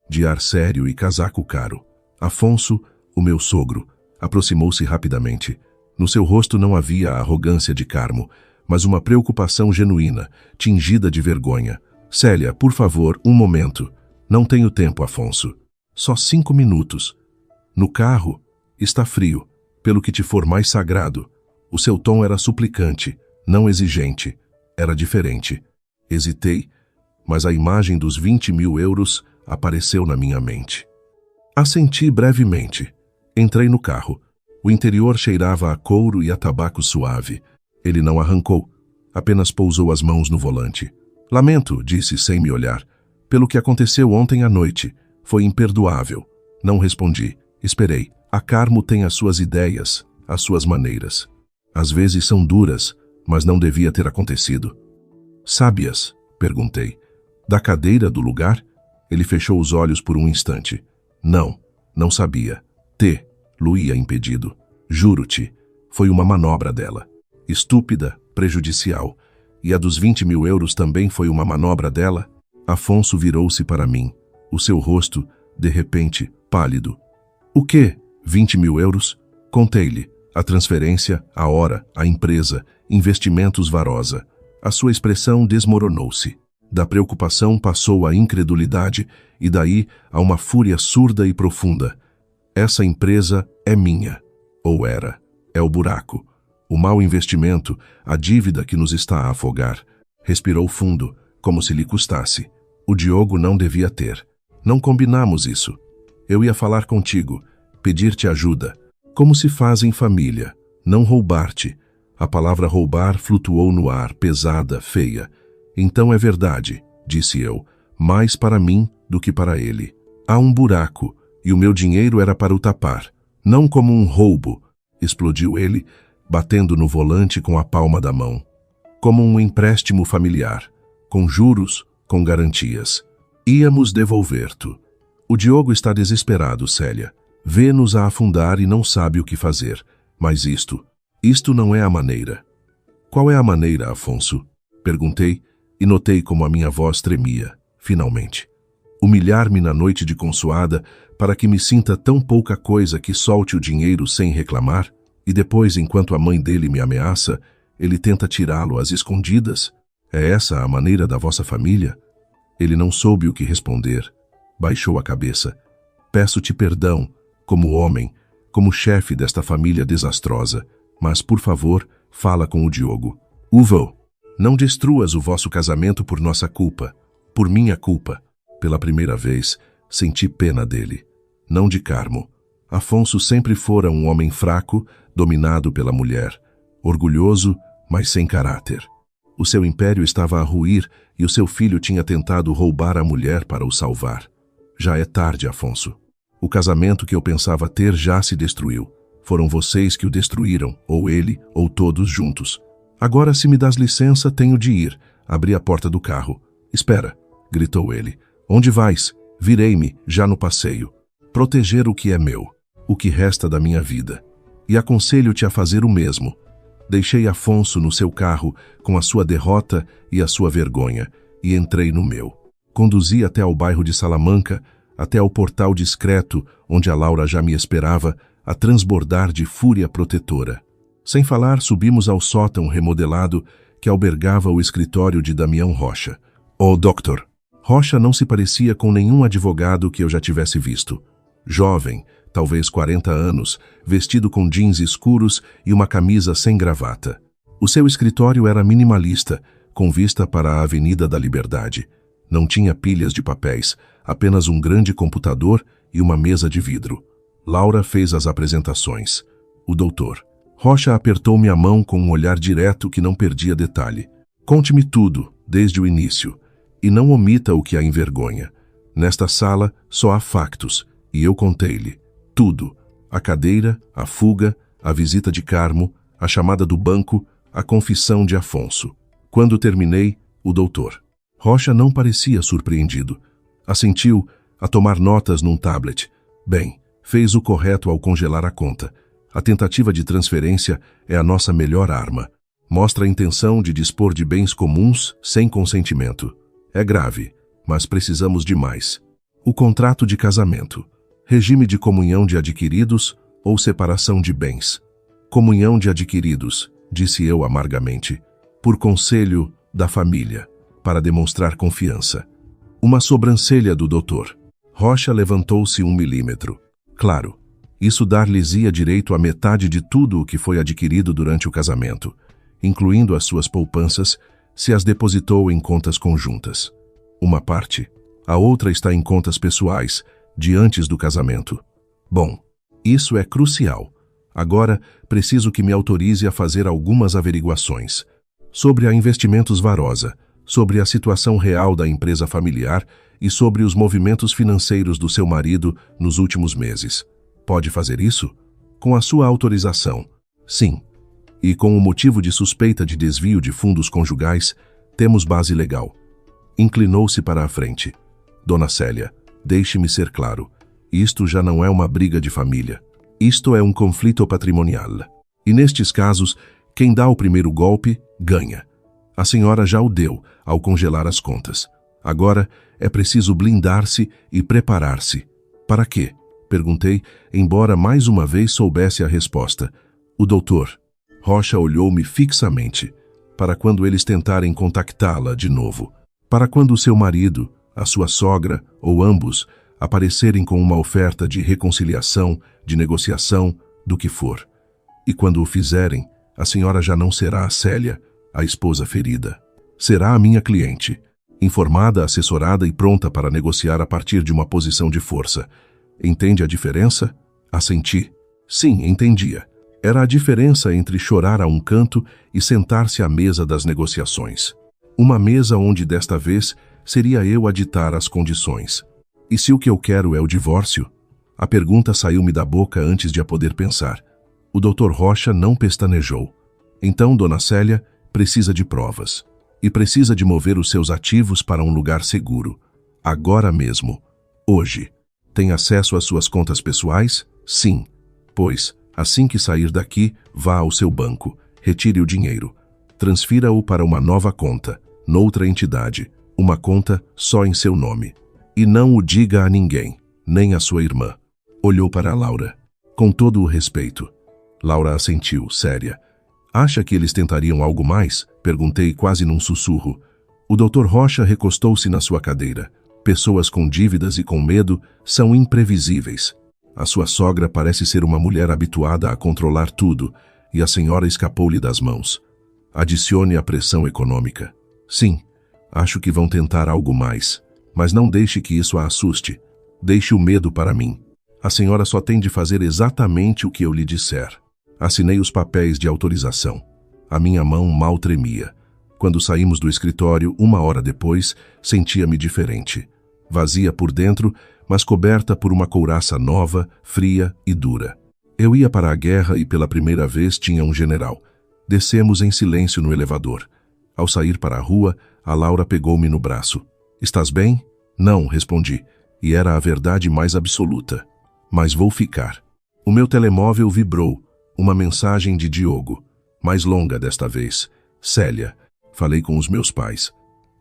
de ar sério e casaco caro. Afonso, o meu sogro, aproximou-se rapidamente. No seu rosto não havia a arrogância de Carmo, mas uma preocupação genuína, tingida de vergonha. Célia, por favor, um momento. Não tenho tempo, Afonso. Só 5 minutos. No carro, está frio, pelo que te for mais sagrado. O seu tom era suplicante, não exigente. Era diferente. Hesitei, mas a imagem dos 20.000 euros apareceu na minha mente. Assenti brevemente. Entrei no carro. O interior cheirava a couro e a tabaco suave. Ele não arrancou, apenas pousou as mãos no volante. Lamento, disse sem me olhar. Pelo que aconteceu ontem à noite. Foi imperdoável. Não respondi. Esperei. A Carmo tem as suas ideias, as suas maneiras. Às vezes são duras, mas não devia ter acontecido. Sábias? Perguntei. Da cadeira do lugar? Ele fechou os olhos por um instante. Não sabia. Luía impedido. Juro-te, foi uma manobra dela. Estúpida, prejudicial. E a dos 20.000 euros também foi uma manobra dela? Afonso virou-se para mim. O seu rosto, de repente, pálido. O quê? 20.000 euros? Contei-lhe. A transferência, a hora, a empresa, investimentos Varosa. A sua expressão desmoronou-se. Da preocupação passou à incredulidade e daí a uma fúria surda e profunda. Essa empresa é minha. Ou era. É o buraco. O mau investimento, a dívida que nos está a afogar. Respirou fundo, como se lhe custasse. O Diogo não devia ter. Não combinamos isso. Eu ia falar contigo, pedir-te ajuda. Como se faz em família. Não roubar-te. A palavra roubar flutuou no ar, pesada, feia. Então é verdade, disse eu, mais para mim do que para ele. Há um buraco, e o meu dinheiro era para o tapar. Não como um roubo, explodiu ele, batendo no volante com a palma da mão. Como um empréstimo familiar, com juros, com garantias. Íamos devolver-te. O Diogo está desesperado, Célia. Vê-nos a afundar e não sabe o que fazer. Mas isto não é a maneira. Qual é a maneira, Afonso? Perguntei e notei como a minha voz tremia, finalmente. Humilhar-me na noite de consoada para que me sinta tão pouca coisa que solte o dinheiro sem reclamar e depois, enquanto a mãe dele me ameaça, ele tenta tirá-lo às escondidas? É essa a maneira da vossa família? Ele não soube o que responder. Baixou a cabeça. Peço-te perdão, como homem, como chefe desta família desastrosa, mas, por favor, fala com o Diogo. Uvo, não destruas o vosso casamento por nossa culpa, por minha culpa. Pela primeira vez, senti pena dele. Não de Carmo. Afonso sempre fora um homem fraco, dominado pela mulher. Orgulhoso, mas sem caráter. O seu império estava a ruir e o seu filho tinha tentado roubar a mulher para o salvar. Já é tarde, Afonso. O casamento que eu pensava ter já se destruiu. Foram vocês que o destruíram, ou ele, ou todos juntos. Agora, se me dás licença, tenho de ir. Abri a porta do carro. Espera, gritou ele. Onde vais? Virei-me, já no passeio. Proteger o que é meu, o que resta da minha vida. E aconselho-te a fazer o mesmo. Deixei Afonso no seu carro, com a sua derrota e a sua vergonha, e entrei no meu. Conduzi até ao bairro de Salamanca, até ao portal discreto, onde a Laura já me esperava, a transbordar de fúria protetora. Sem falar, subimos ao sótão remodelado que albergava o escritório de Damião Rocha. Oh, doutor! Rocha não se parecia com nenhum advogado que eu já tivesse visto. Jovem, talvez 40 anos, vestido com jeans escuros e uma camisa sem gravata. O seu escritório era minimalista, com vista para a Avenida da Liberdade. Não tinha pilhas de papéis, apenas um grande computador e uma mesa de vidro. Laura fez as apresentações. O doutor Rocha apertou-me a mão com um olhar direto que não perdia detalhe. Conte-me tudo, desde o início, e não omita o que a envergonha. Nesta sala só há factos, e eu contei-lhe tudo. A cadeira, a fuga, a visita de Carmo, a chamada do banco, a confissão de Afonso. Quando terminei, o doutor Rocha não parecia surpreendido. Assentiu a tomar notas num tablet. Bem, fez o correto ao congelar a conta. A tentativa de transferência é a nossa melhor arma. Mostra a intenção de dispor de bens comuns sem consentimento. É grave, mas precisamos de mais. O contrato de casamento. Regime de comunhão de adquiridos ou separação de bens. Comunhão de adquiridos, disse eu amargamente, por conselho da família, para demonstrar confiança. Uma sobrancelha do doutor Rocha levantou-se 1 milímetro. Claro, isso dar-lhes-ia direito a metade de tudo o que foi adquirido durante o casamento, incluindo as suas poupanças, se as depositou em contas conjuntas. Uma parte, a outra está em contas pessoais, de antes do casamento. Bom, isso é crucial. Agora, preciso que me autorize a fazer algumas averiguações sobre a Investimentos Varosa, sobre a situação real da empresa familiar e sobre os movimentos financeiros do seu marido nos últimos meses. Pode fazer isso? Com a sua autorização. Sim. E com o motivo de suspeita de desvio de fundos conjugais, temos base legal. Inclinou-se para a frente. Dona Célia, deixe-me ser claro. Isto já não é uma briga de família. Isto é um conflito patrimonial. E nestes casos, quem dá o primeiro golpe, ganha. A senhora já o deu ao congelar as contas. Agora é preciso blindar-se e preparar-se. Para quê? Perguntei, embora mais uma vez soubesse a resposta. O doutor Rocha olhou-me fixamente. Para quando eles tentarem contactá-la de novo. Para quando o seu marido, a sua sogra ou ambos aparecerem com uma oferta de reconciliação, de negociação, do que for. E quando o fizerem, a senhora já não será a Célia, a esposa ferida. Será a minha cliente, informada, assessorada e pronta para negociar a partir de uma posição de força. Entende a diferença? Assenti. Sim, entendia. Era a diferença entre chorar a um canto e sentar-se à mesa das negociações. Uma mesa onde, desta vez, seria eu a ditar as condições. E se o que eu quero é o divórcio? A pergunta saiu-me da boca antes de a poder pensar. O doutor Rocha não pestanejou. Então, Dona Célia precisa de provas. E precisa de mover os seus ativos para um lugar seguro. Agora mesmo. Hoje. Tem acesso às suas contas pessoais? Sim. Pois, assim que sair daqui, vá ao seu banco, retire o dinheiro. Transfira-o para uma nova conta, noutra entidade, uma conta só em seu nome. E não o diga a ninguém, nem a sua irmã. Olhou para Laura. Com todo o respeito. Laura assentiu, séria. Acha que eles tentariam algo mais? Perguntei quase num sussurro. O doutor Rocha recostou-se na sua cadeira. Pessoas com dívidas e com medo são imprevisíveis. A sua sogra parece ser uma mulher habituada a controlar tudo, e a senhora escapou-lhe das mãos. Adicione a pressão econômica. Sim, acho que vão tentar algo mais, mas não deixe que isso a assuste. Deixe o medo para mim. A senhora só tem de fazer exatamente o que eu lhe disser. Assinei os papéis de autorização. A minha mão mal tremia. Quando saímos do escritório, 1 hora depois, sentia-me diferente. Vazia por dentro, mas coberta por uma couraça nova, fria e dura. Eu ia para a guerra e pela primeira vez tinha um general. Descemos em silêncio no elevador. Ao sair para a rua, a Laura pegou-me no braço. Estás bem? Não, respondi. E era a verdade mais absoluta. Mas vou ficar. O meu telemóvel vibrou. Uma mensagem de Diogo. Mais longa desta vez. Célia. Falei com os meus pais.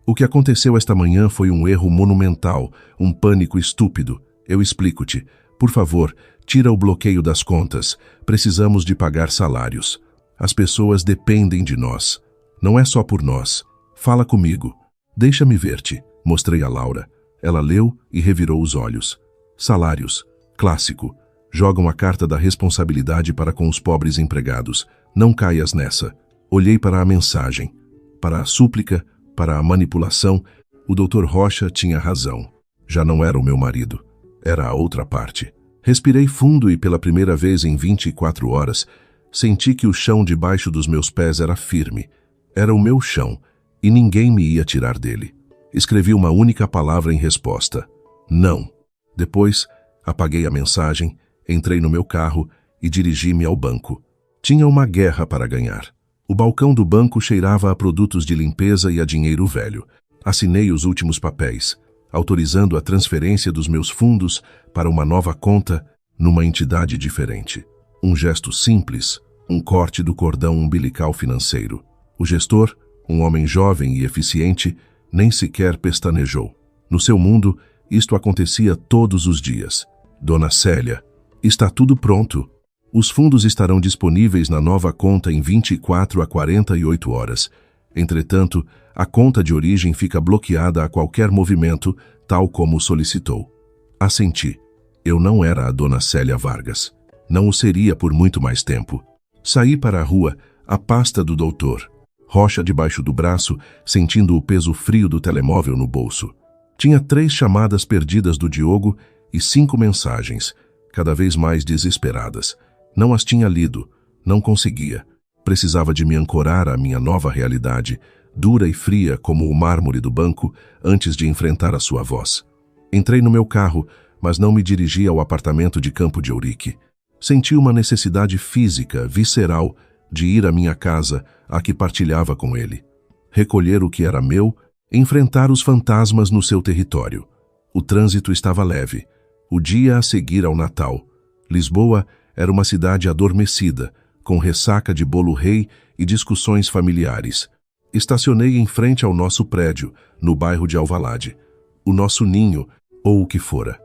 O que aconteceu esta manhã foi um erro monumental, um pânico estúpido. Eu explico-te. Por favor, tira o bloqueio das contas. Precisamos de pagar salários. As pessoas dependem de nós. Não é só por nós. Fala comigo. Deixa-me ver-te. Mostrei a Laura. Ela leu e revirou os olhos. Salários. Clássico. Jogam a carta da responsabilidade para com os pobres empregados. Não caias nessa. Olhei para a mensagem. Para a súplica, para a manipulação, O Dr. Rocha tinha razão. Já não era o meu marido. Era a outra parte. Respirei fundo e pela primeira vez em 24 horas, senti que o chão debaixo dos meus pés era firme. Era o meu chão e ninguém me ia tirar dele. Escrevi uma única palavra em resposta. Não. Depois, apaguei a mensagem, entrei no meu carro e dirigi-me ao banco. Tinha uma guerra para ganhar. O balcão do banco cheirava a produtos de limpeza e a dinheiro velho. Assinei os últimos papéis, autorizando a transferência dos meus fundos para uma nova conta numa entidade diferente. Um gesto simples, um corte do cordão umbilical financeiro. O gestor, um homem jovem e eficiente, nem sequer pestanejou. No seu mundo, isto acontecia todos os dias. Dona Célia, está tudo pronto. Os fundos estarão disponíveis na nova conta em 24 a 48 horas. Entretanto, a conta de origem fica bloqueada a qualquer movimento, tal como solicitou. Assenti. Eu não era a Dona Célia Vargas. Não o seria por muito mais tempo. Saí para a rua, a pasta do doutor Rocha debaixo do braço, sentindo o peso frio do telemóvel no bolso. Tinha 3 chamadas perdidas do Diogo e 5 mensagens, cada vez mais desesperadas. Não as tinha lido, não conseguia. Precisava de me ancorar à minha nova realidade, dura e fria como o mármore do banco, antes de enfrentar a sua voz. Entrei no meu carro, mas não me dirigi ao apartamento de Campo de Ourique. Senti uma necessidade física, visceral, de ir à minha casa, a que partilhava com ele. Recolher o que era meu, enfrentar os fantasmas no seu território. O trânsito estava leve. O dia a seguir ao Natal. Lisboa era uma cidade adormecida, com ressaca de bolo rei e discussões familiares. Estacionei em frente ao nosso prédio, no bairro de Alvalade. O nosso ninho, ou o que fora.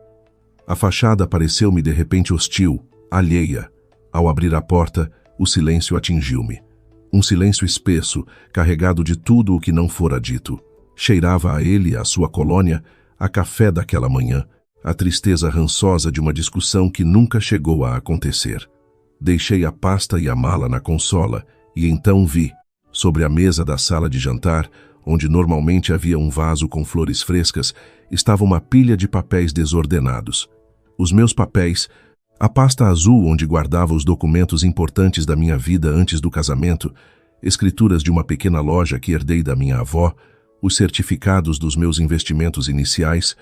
A fachada pareceu-me de repente hostil, alheia. Ao abrir a porta, o silêncio atingiu-me. Um silêncio espesso, carregado de tudo o que não fora dito. Cheirava a ele, a sua colônia, a café daquela manhã, a tristeza rançosa de uma discussão que nunca chegou a acontecer. Deixei a pasta e a mala na consola e então vi, sobre a mesa da sala de jantar, onde normalmente havia um vaso com flores frescas, estava uma pilha de papéis desordenados. Os meus papéis, a pasta azul onde guardava os documentos importantes da minha vida antes do casamento, escrituras de uma pequena loja que herdei da minha avó, os certificados dos meus investimentos iniciais,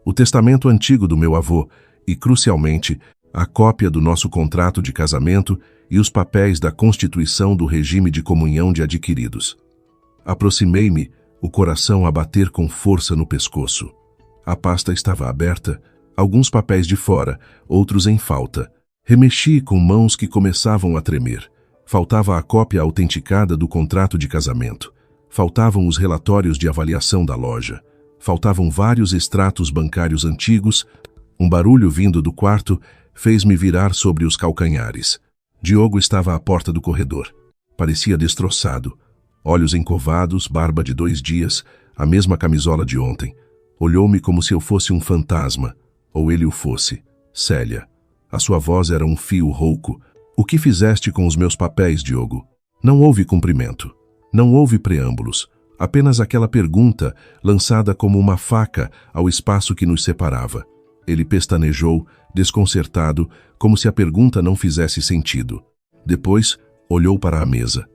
o testamento antigo do meu avô e, crucialmente, a cópia do nosso contrato de casamento e os papéis da constituição do regime de comunhão de adquiridos. Aproximei-me, o coração a bater com força no pescoço. A pasta estava aberta, alguns papéis de fora, outros em falta. Remexi com mãos que começavam a tremer. Faltava a cópia autenticada do contrato de casamento. Faltavam os relatórios de avaliação da loja. Faltavam vários extratos bancários antigos. Um barulho vindo do quarto fez-me virar sobre os calcanhares. Diogo estava à porta do corredor. Parecia destroçado. Olhos encovados, barba de 2 dias, a mesma camisola de ontem. Olhou-me como se eu fosse um fantasma, ou ele o fosse. Célia. A sua voz era um fio rouco. O que fizeste com os meus papéis, Diogo? Não houve cumprimento. Não houve preâmbulos. Apenas aquela pergunta, lançada como uma faca ao espaço que nos separava. Ele pestanejou, desconcertado, como se a pergunta não fizesse sentido. Depois, olhou para a mesa.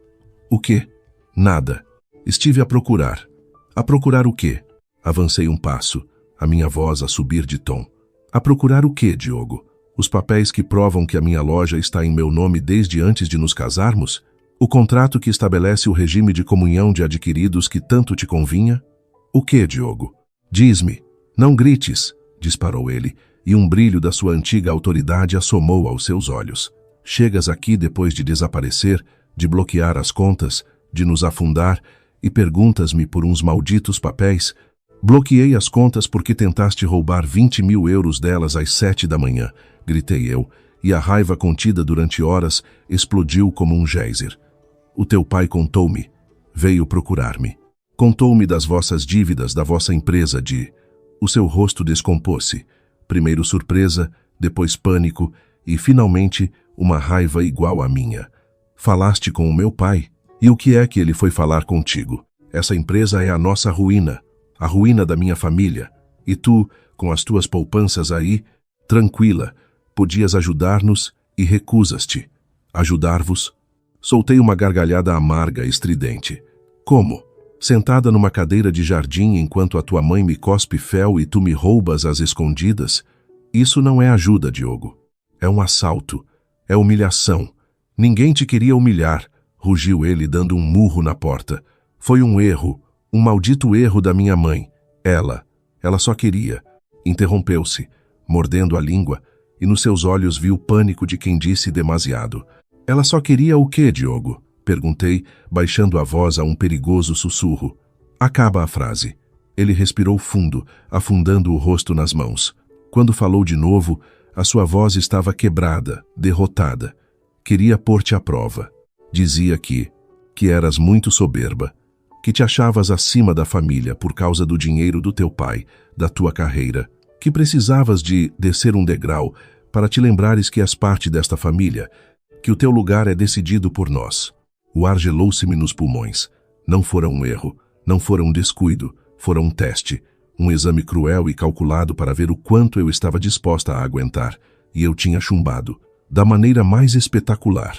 O quê? Nada. Estive a procurar. A procurar o quê? Avancei um passo, a minha voz a subir de tom. A procurar o quê, Diogo? Os papéis que provam que a minha loja está em meu nome desde antes de nos casarmos? O contrato que estabelece o regime de comunhão de adquiridos que tanto te convinha? O quê, Diogo? Diz-me. Não grites, disparou ele, e um brilho da sua antiga autoridade assomou aos seus olhos. Chegas aqui depois de desaparecer, de bloquear as contas, de nos afundar, e perguntas-me por uns malditos papéis? Bloqueei as contas porque tentaste roubar 20.000 euros delas às 7 da manhã, gritei eu, e a raiva contida durante horas explodiu como um geyser. O teu pai contou-me, veio procurar-me. Contou-me das vossas dívidas da vossa empresa O seu rosto descompôs-se. Primeiro surpresa, depois pânico e, finalmente, uma raiva igual à minha. Falaste com o meu pai? E o que é que ele foi falar contigo? Essa empresa é a nossa ruína. a ruína da minha família. E tu, com as tuas poupanças aí, tranquila, podias ajudar-nos e recusas-te. Ajudar-vos? Soltei uma gargalhada amarga e estridente. Como? Sentada numa cadeira de jardim enquanto a tua mãe me cospe fel e tu me roubas às escondidas? Isso não é ajuda, Diogo. É um assalto. É humilhação. Ninguém te queria humilhar, rugiu ele dando um murro na porta. Foi um erro, um maldito erro da minha mãe. Ela só queria. Interrompeu-se, mordendo a língua, e nos seus olhos vi o pânico de quem disse demasiado. Ela só queria o quê, Diogo? Perguntei, baixando a voz a um perigoso sussurro. Acaba a frase. Ele respirou fundo, afundando o rosto nas mãos. Quando falou de novo, a sua voz estava quebrada, derrotada. Queria pôr-te à prova. Dizia que eras muito soberba, que te achavas acima da família por causa do dinheiro do teu pai, da tua carreira, que precisavas de descer um degrau para te lembrares que és parte desta família, que o teu lugar é decidido por nós. O ar gelou-se-me nos pulmões. Não fora um erro, não fora um descuido, fora um teste, um exame cruel e calculado para ver o quanto eu estava disposta a aguentar, e eu tinha chumbado, da maneira mais espetacular.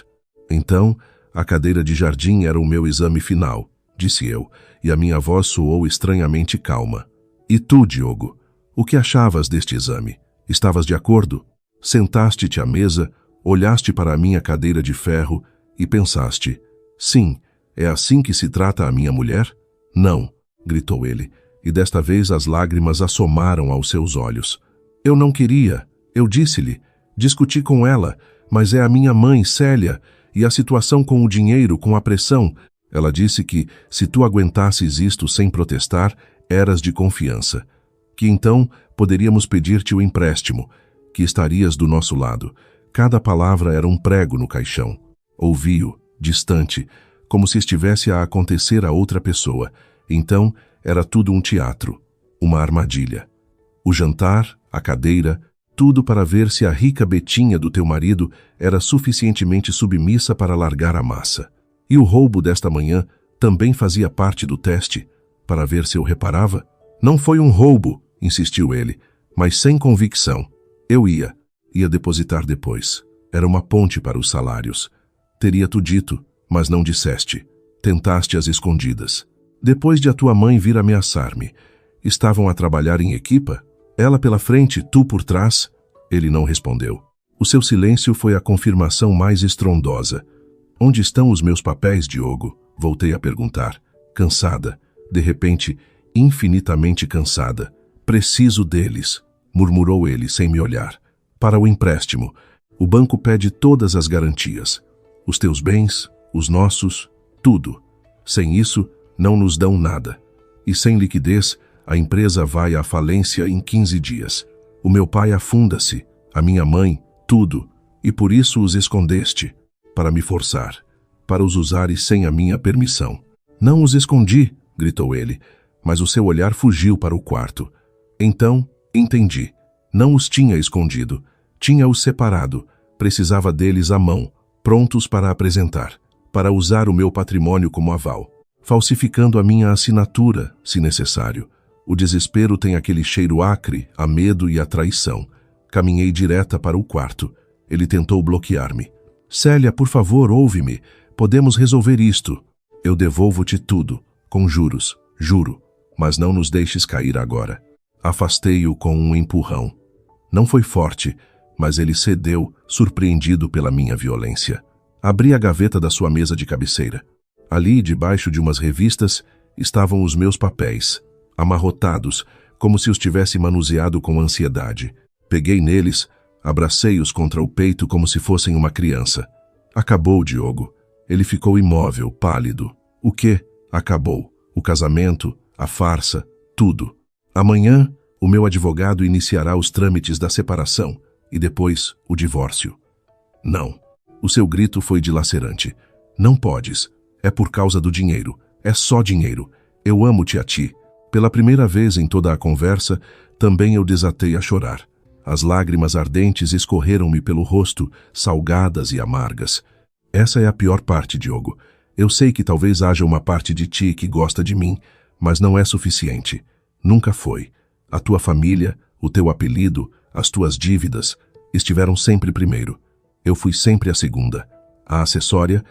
Então, a cadeira de jardim era o meu exame final, disse eu, e a minha voz soou estranhamente calma. E tu, Diogo, o que achavas deste exame? Estavas de acordo? Sentaste-te à mesa, olhaste para a minha cadeira de ferro e pensaste, sim, é assim que se trata a minha mulher? Não, gritou ele, e desta vez as lágrimas assomaram aos seus olhos. Eu não queria, eu disse-lhe, discuti com ela, mas é a minha mãe, Célia, e a situação com o dinheiro, com a pressão. Ela disse que, se tu aguentasses isto sem protestar, eras de confiança, que então poderíamos pedir-te o empréstimo, que estarias do nosso lado. Cada palavra era um prego no caixão. Ouvi-o, distante, como se estivesse a acontecer a outra pessoa. Então, era tudo um teatro, uma armadilha. O jantar, a cadeira, tudo para ver se a rica Betinha do teu marido era suficientemente submissa para largar a massa. E o roubo desta manhã também fazia parte do teste, para ver se eu reparava? Não foi um roubo, insistiu ele, mas sem convicção. Eu ia depositar depois. Era uma ponte para os salários. Teria-tu dito, mas não disseste. Tentaste às escondidas. Depois de a tua mãe vir ameaçar-me, estavam a trabalhar em equipa? Ela pela frente, tu por trás? Ele não respondeu. O seu silêncio foi a confirmação mais estrondosa. Onde estão os meus papéis, Diogo? Voltei a perguntar. Cansada, de repente, infinitamente cansada. Preciso deles, murmurou ele sem me olhar. Para o empréstimo, o banco pede todas as garantias. Os teus bens, os nossos, tudo. Sem isso, não nos dão nada. E sem liquidez, a empresa vai à falência em 15 dias. O meu pai afunda-se, a minha mãe, tudo. E por isso os escondeste, para me forçar, para os usares sem a minha permissão. Não os escondi, gritou ele, mas o seu olhar fugiu para o quarto. Então, entendi. Não os tinha escondido. Tinha-os separado. Precisava deles à mão, prontos para apresentar, para usar o meu patrimônio como aval, falsificando a minha assinatura, se necessário. O desespero tem aquele cheiro acre, a medo e a traição. Caminhei direta para o quarto. Ele tentou bloquear-me. Célia, por favor, ouve-me. Podemos resolver isto. Eu devolvo-te tudo, com juros, juro, mas não nos deixes cair agora. Afastei-o com um empurrão. Não foi forte, mas ele cedeu, surpreendido pela minha violência. Abri a gaveta da sua mesa de cabeceira. Ali, debaixo de umas revistas, estavam os meus papéis, amarrotados, como se os tivesse manuseado com ansiedade. Peguei neles, abracei-os contra o peito como se fossem uma criança. Acabou, Diogo. Ele ficou imóvel, pálido. O quê? Acabou. O casamento, a farsa, tudo. Amanhã, o meu advogado iniciará os trâmites da separação e depois o divórcio. Não. O seu grito foi dilacerante. Não podes. É por causa do dinheiro. É só dinheiro. Eu amo-te a ti. Pela primeira vez em toda a conversa, também eu desatei a chorar. As lágrimas ardentes escorreram-me pelo rosto, salgadas e amargas. Essa é a pior parte, Diogo. Eu sei que talvez haja uma parte de ti que gosta de mim, mas não é suficiente. Nunca foi. A tua família, o teu apelido, as tuas dívidas estiveram sempre primeiro. Eu fui sempre a segunda. A acessória,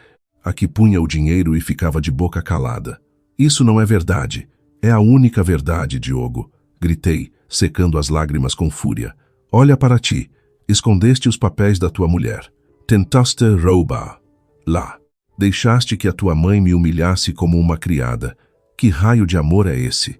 a que punha o dinheiro e ficava de boca calada. Isso não é verdade. É a única verdade, Diogo. Gritei, secando as lágrimas com fúria. Olha para ti. Escondeste os papéis da tua mulher. Tentaste roubar. Lá. Deixaste que a tua mãe me humilhasse como uma criada. Que raio de amor é esse?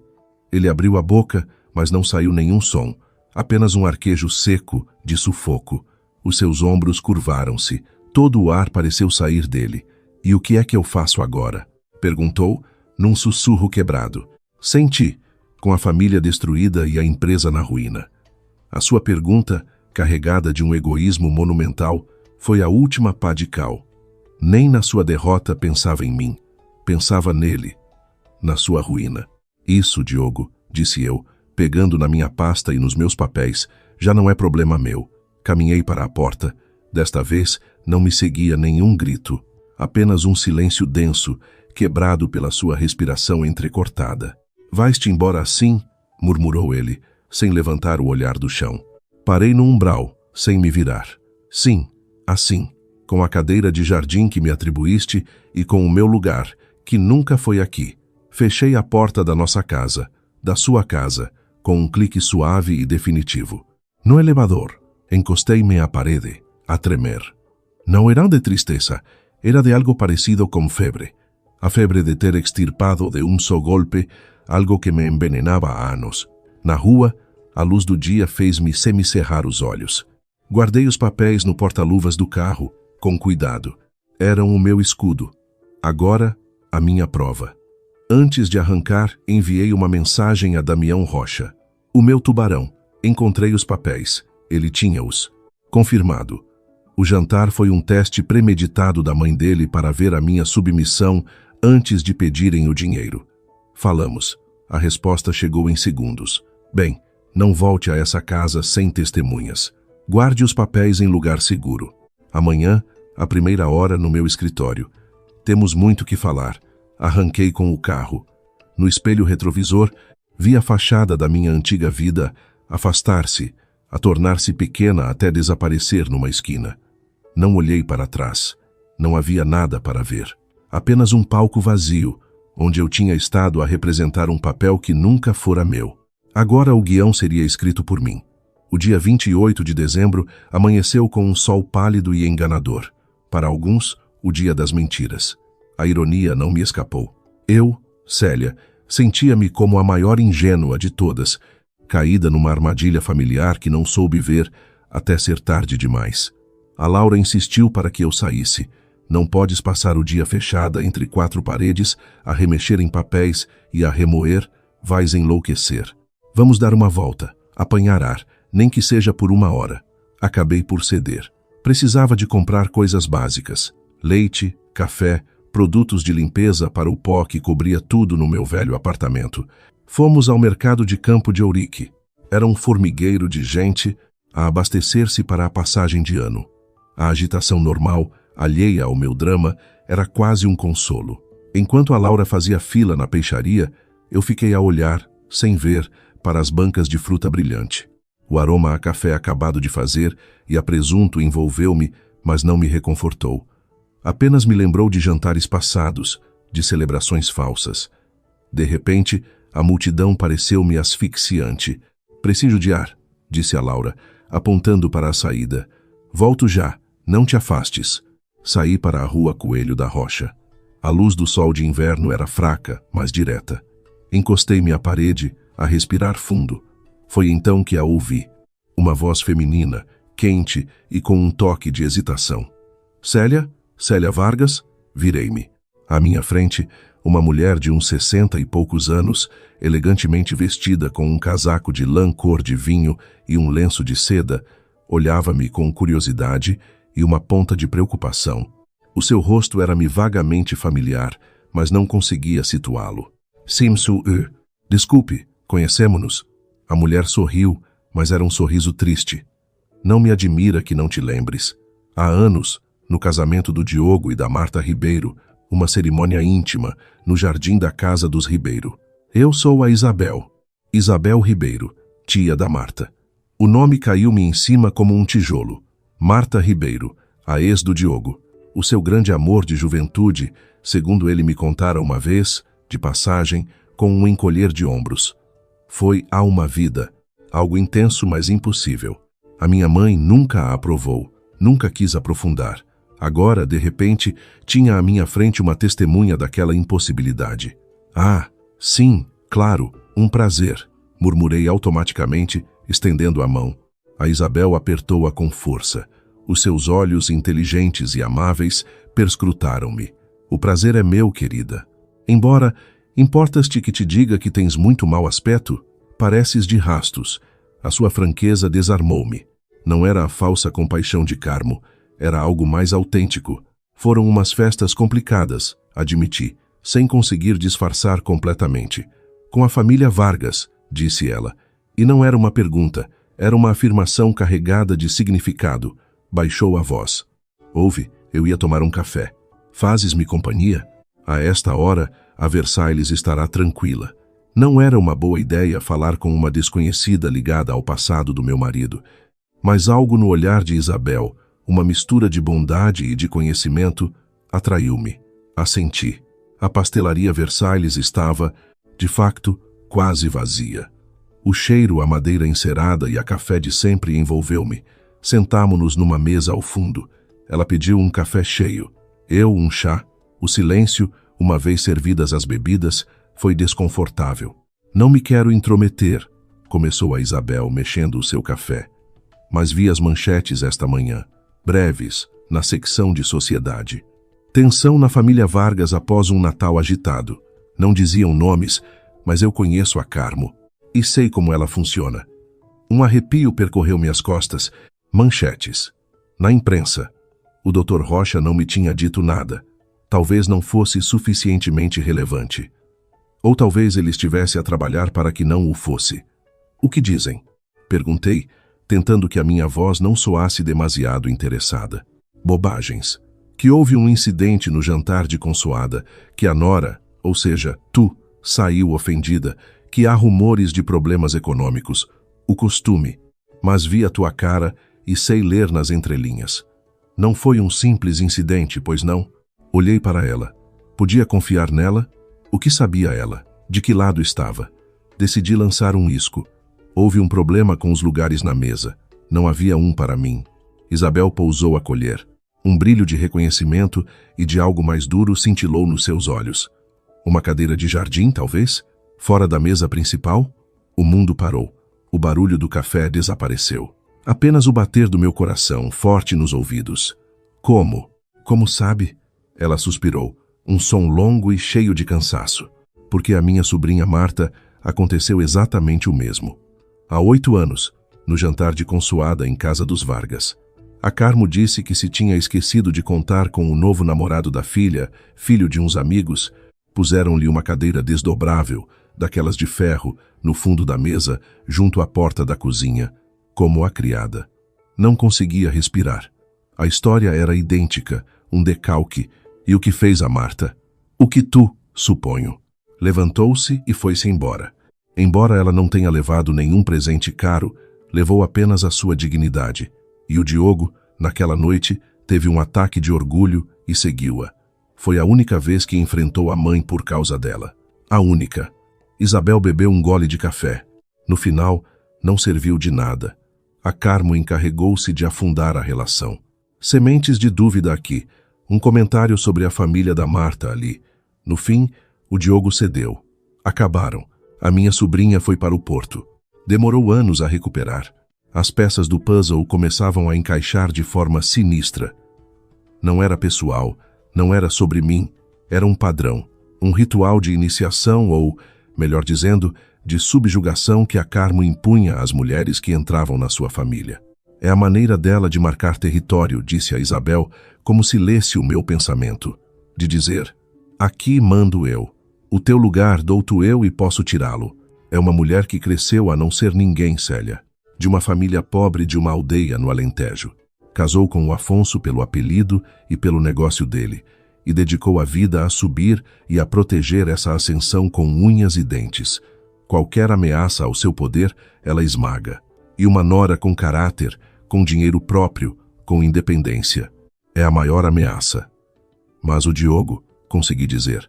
Ele abriu a boca, mas não saiu nenhum som. Apenas um arquejo seco, de sufoco. Os seus ombros curvaram-se. Todo o ar pareceu sair dele. E o que é que eu faço agora? Perguntou, num sussurro quebrado. Sem ti, com a família destruída e a empresa na ruína. A sua pergunta, carregada de um egoísmo monumental, foi a última pá de cal. Nem na sua derrota pensava em mim. Pensava nele, na sua ruína. Isso, Diogo, disse eu, pegando na minha pasta e nos meus papéis, já não é problema meu. Caminhei para a porta. Desta vez, não me seguia nenhum grito. Apenas um silêncio denso, quebrado pela sua respiração entrecortada. Vais-te embora assim? Murmurou ele, sem levantar o olhar do chão. Parei no umbral, sem me virar. Sim, assim, com a cadeira de jardim que me atribuíste e com o meu lugar, que nunca foi aqui. Fechei a porta da nossa casa, da sua casa, com um clique suave e definitivo. No elevador, encostei-me à parede, a tremer. Não era de tristeza, era de algo parecido com febre. A febre de ter extirpado de um só golpe algo que me envenenava há anos. Na rua, a luz do dia fez-me semicerrar os olhos. Guardei os papéis no porta-luvas do carro, com cuidado. Eram o meu escudo. Agora, a minha prova. Antes de arrancar, enviei uma mensagem a Damião Rocha. O meu tubarão. Encontrei os papéis. Ele tinha-os. Confirmado. O jantar foi um teste premeditado da mãe dele para ver a minha submissão antes de pedirem o dinheiro. Falamos. A resposta chegou em segundos. Bem, não volte a essa casa sem testemunhas. Guarde os papéis em lugar seguro. Amanhã, à primeira hora, no meu escritório. Temos muito que falar. Arranquei com o carro. No espelho retrovisor, vi a fachada da minha antiga vida afastar-se, a tornar-se pequena até desaparecer numa esquina. Não olhei para trás. Não havia nada para ver. Apenas um palco vazio, onde eu tinha estado a representar um papel que nunca fora meu. Agora o guião seria escrito por mim. O dia 28 de dezembro amanheceu com um sol pálido e enganador. Para alguns, o dia das mentiras. A ironia não me escapou. Eu, Célia, sentia-me como a maior ingênua de todas, caída numa armadilha familiar que não soube ver até ser tarde demais. A Laura insistiu para que eu saísse. Não podes passar o dia fechada entre quatro paredes, a remexer em papéis e a remoer, vais enlouquecer. Vamos dar uma volta, apanhar ar, nem que seja por 1 hora. Acabei por ceder. Precisava de comprar coisas básicas. Leite, café, produtos de limpeza para o pó que cobria tudo no meu velho apartamento. Fomos ao mercado de Campo de Ourique. Era um formigueiro de gente a abastecer-se para a passagem de ano. A agitação normal, alheia ao meu drama, era quase um consolo. Enquanto a Laura fazia fila na peixaria, eu fiquei a olhar, sem ver, para as bancas de fruta brilhante. O aroma a café acabado de fazer e a presunto envolveu-me, mas não me reconfortou. Apenas me lembrou de jantares passados, de celebrações falsas. De repente, a multidão pareceu-me asfixiante. Preciso de ar, disse a Laura, apontando para a saída. Volto já, não te afastes. Saí para a rua Coelho da Rocha. A luz do sol de inverno era fraca, mas direta. Encostei-me à parede, a respirar fundo. Foi então que a ouvi. Uma voz feminina, quente e com um toque de hesitação. Célia? Célia Vargas? Virei-me. À minha frente, uma mulher de uns 60 e poucos anos, elegantemente vestida com um casaco de lã cor de vinho e um lenço de seda, olhava-me com curiosidade e uma ponta de preocupação. O seu rosto era-me vagamente familiar, mas não conseguia situá-lo. Simsu-e. Desculpe, conhecemo-nos. A mulher sorriu, mas era um sorriso triste. Não me admira que não te lembres. Há anos, no casamento do Diogo e da Marta Ribeiro, uma cerimônia íntima, no jardim da casa dos Ribeiro. Eu sou a Isabel. Isabel Ribeiro, tia da Marta. O nome caiu-me em cima como um tijolo. Marta Ribeiro, a ex do Diogo. O seu grande amor de juventude, segundo ele me contara uma vez, de passagem, com um encolher de ombros. Foi há uma vida, algo intenso, mas impossível. A minha mãe nunca a aprovou, nunca quis aprofundar. Agora, de repente, tinha à minha frente uma testemunha daquela impossibilidade. Ah, sim, claro, um prazer, murmurei automaticamente, estendendo a mão. A Isabel apertou-a com força. Os seus olhos inteligentes e amáveis perscrutaram-me. O prazer é meu, querida. Embora, importas-te que te diga que tens muito mau aspecto? Pareces de rastos. A sua franqueza desarmou-me. Não era a falsa compaixão de Carmo, era algo mais autêntico. Foram umas festas complicadas, admiti, sem conseguir disfarçar completamente. Com a família Vargas, disse ela. E não era uma pergunta, era uma afirmação carregada de significado. Baixou a voz. Ouve, eu ia tomar um café. Fazes-me companhia? A esta hora, a Versailles estará tranquila. Não era uma boa ideia falar com uma desconhecida ligada ao passado do meu marido. Mas algo no olhar de Isabel, uma mistura de bondade e de conhecimento, atraiu-me. Assenti. A pastelaria Versailles estava, de facto, quase vazia. O cheiro à madeira encerada e a café de sempre envolveu-me. Sentámo-nos numa mesa ao fundo. Ela pediu um café cheio. Eu um chá. O silêncio, uma vez servidas as bebidas, foi desconfortável. Não me quero intrometer, começou a Isabel, mexendo o seu café. Mas vi as manchetes esta manhã, breves, na secção de sociedade. Tensão na família Vargas após um Natal agitado. Não diziam nomes, mas eu conheço a Carmo e sei como ela funciona. Um arrepio percorreu minhas costas. Manchetes. Na imprensa. O Dr. Rocha não me tinha dito nada. Talvez não fosse suficientemente relevante. Ou talvez ele estivesse a trabalhar para que não o fosse. O que dizem? Perguntei, tentando que a minha voz não soasse demasiado interessada. Bobagens. Que houve um incidente no jantar de consoada, que a nora, ou seja, tu, saiu ofendida, que há rumores de problemas econômicos, o costume, mas vi a tua cara e sei ler nas entrelinhas. Não foi um simples incidente, pois não? Olhei para ela. Podia confiar nela? O que sabia ela? De que lado estava? Decidi lançar um isco. Houve um problema com os lugares na mesa. Não havia um para mim. Isabel pousou a colher. Um brilho de reconhecimento e de algo mais duro cintilou nos seus olhos. Uma cadeira de jardim, talvez? Fora da mesa principal? O mundo parou. O barulho do café desapareceu. Apenas o bater do meu coração, forte nos ouvidos. Como? Como sabe? Ela suspirou, um som longo e cheio de cansaço. Porque a minha sobrinha Marta aconteceu exatamente o mesmo. Há 8 anos, no jantar de consoada em casa dos Vargas. A Carmo disse que se tinha esquecido de contar com o novo namorado da filha, filho de uns amigos. Puseram-lhe uma cadeira desdobrável, daquelas de ferro, no fundo da mesa, junto à porta da cozinha, como a criada. Não conseguia respirar. A história era idêntica, um decalque, e o que fez a Marta? O que tu, suponho. Levantou-se e foi-se embora. Embora ela não tenha levado nenhum presente caro, levou apenas a sua dignidade. E o Diogo, naquela noite, teve um ataque de orgulho e seguiu-a. Foi a única vez que enfrentou a mãe por causa dela. A única. Isabel bebeu um gole de café. No final, não serviu de nada. A Carmo encarregou-se de afundar a relação. Sementes de dúvida aqui. Um comentário sobre a família da Marta ali. No fim, o Diogo cedeu. Acabaram. A minha sobrinha foi para o Porto. Demorou anos a recuperar. As peças do puzzle começavam a encaixar de forma sinistra. Não era pessoal, não era sobre mim, era um padrão, um ritual de iniciação ou, melhor dizendo, de subjugação que a Carmo impunha às mulheres que entravam na sua família. É a maneira dela de marcar território, disse a Isabel, como se lesse o meu pensamento. De dizer, aqui mando eu. O teu lugar dou-te eu e posso tirá-lo. É uma mulher que cresceu a não ser ninguém, Célia. De uma família pobre de uma aldeia no Alentejo. Casou com o Afonso pelo apelido e pelo negócio dele, e dedicou a vida a subir e a proteger essa ascensão com unhas e dentes. Qualquer ameaça ao seu poder, ela esmaga. E uma nora com caráter, com dinheiro próprio, com independência. É a maior ameaça. Mas o Diogo, consegui dizer.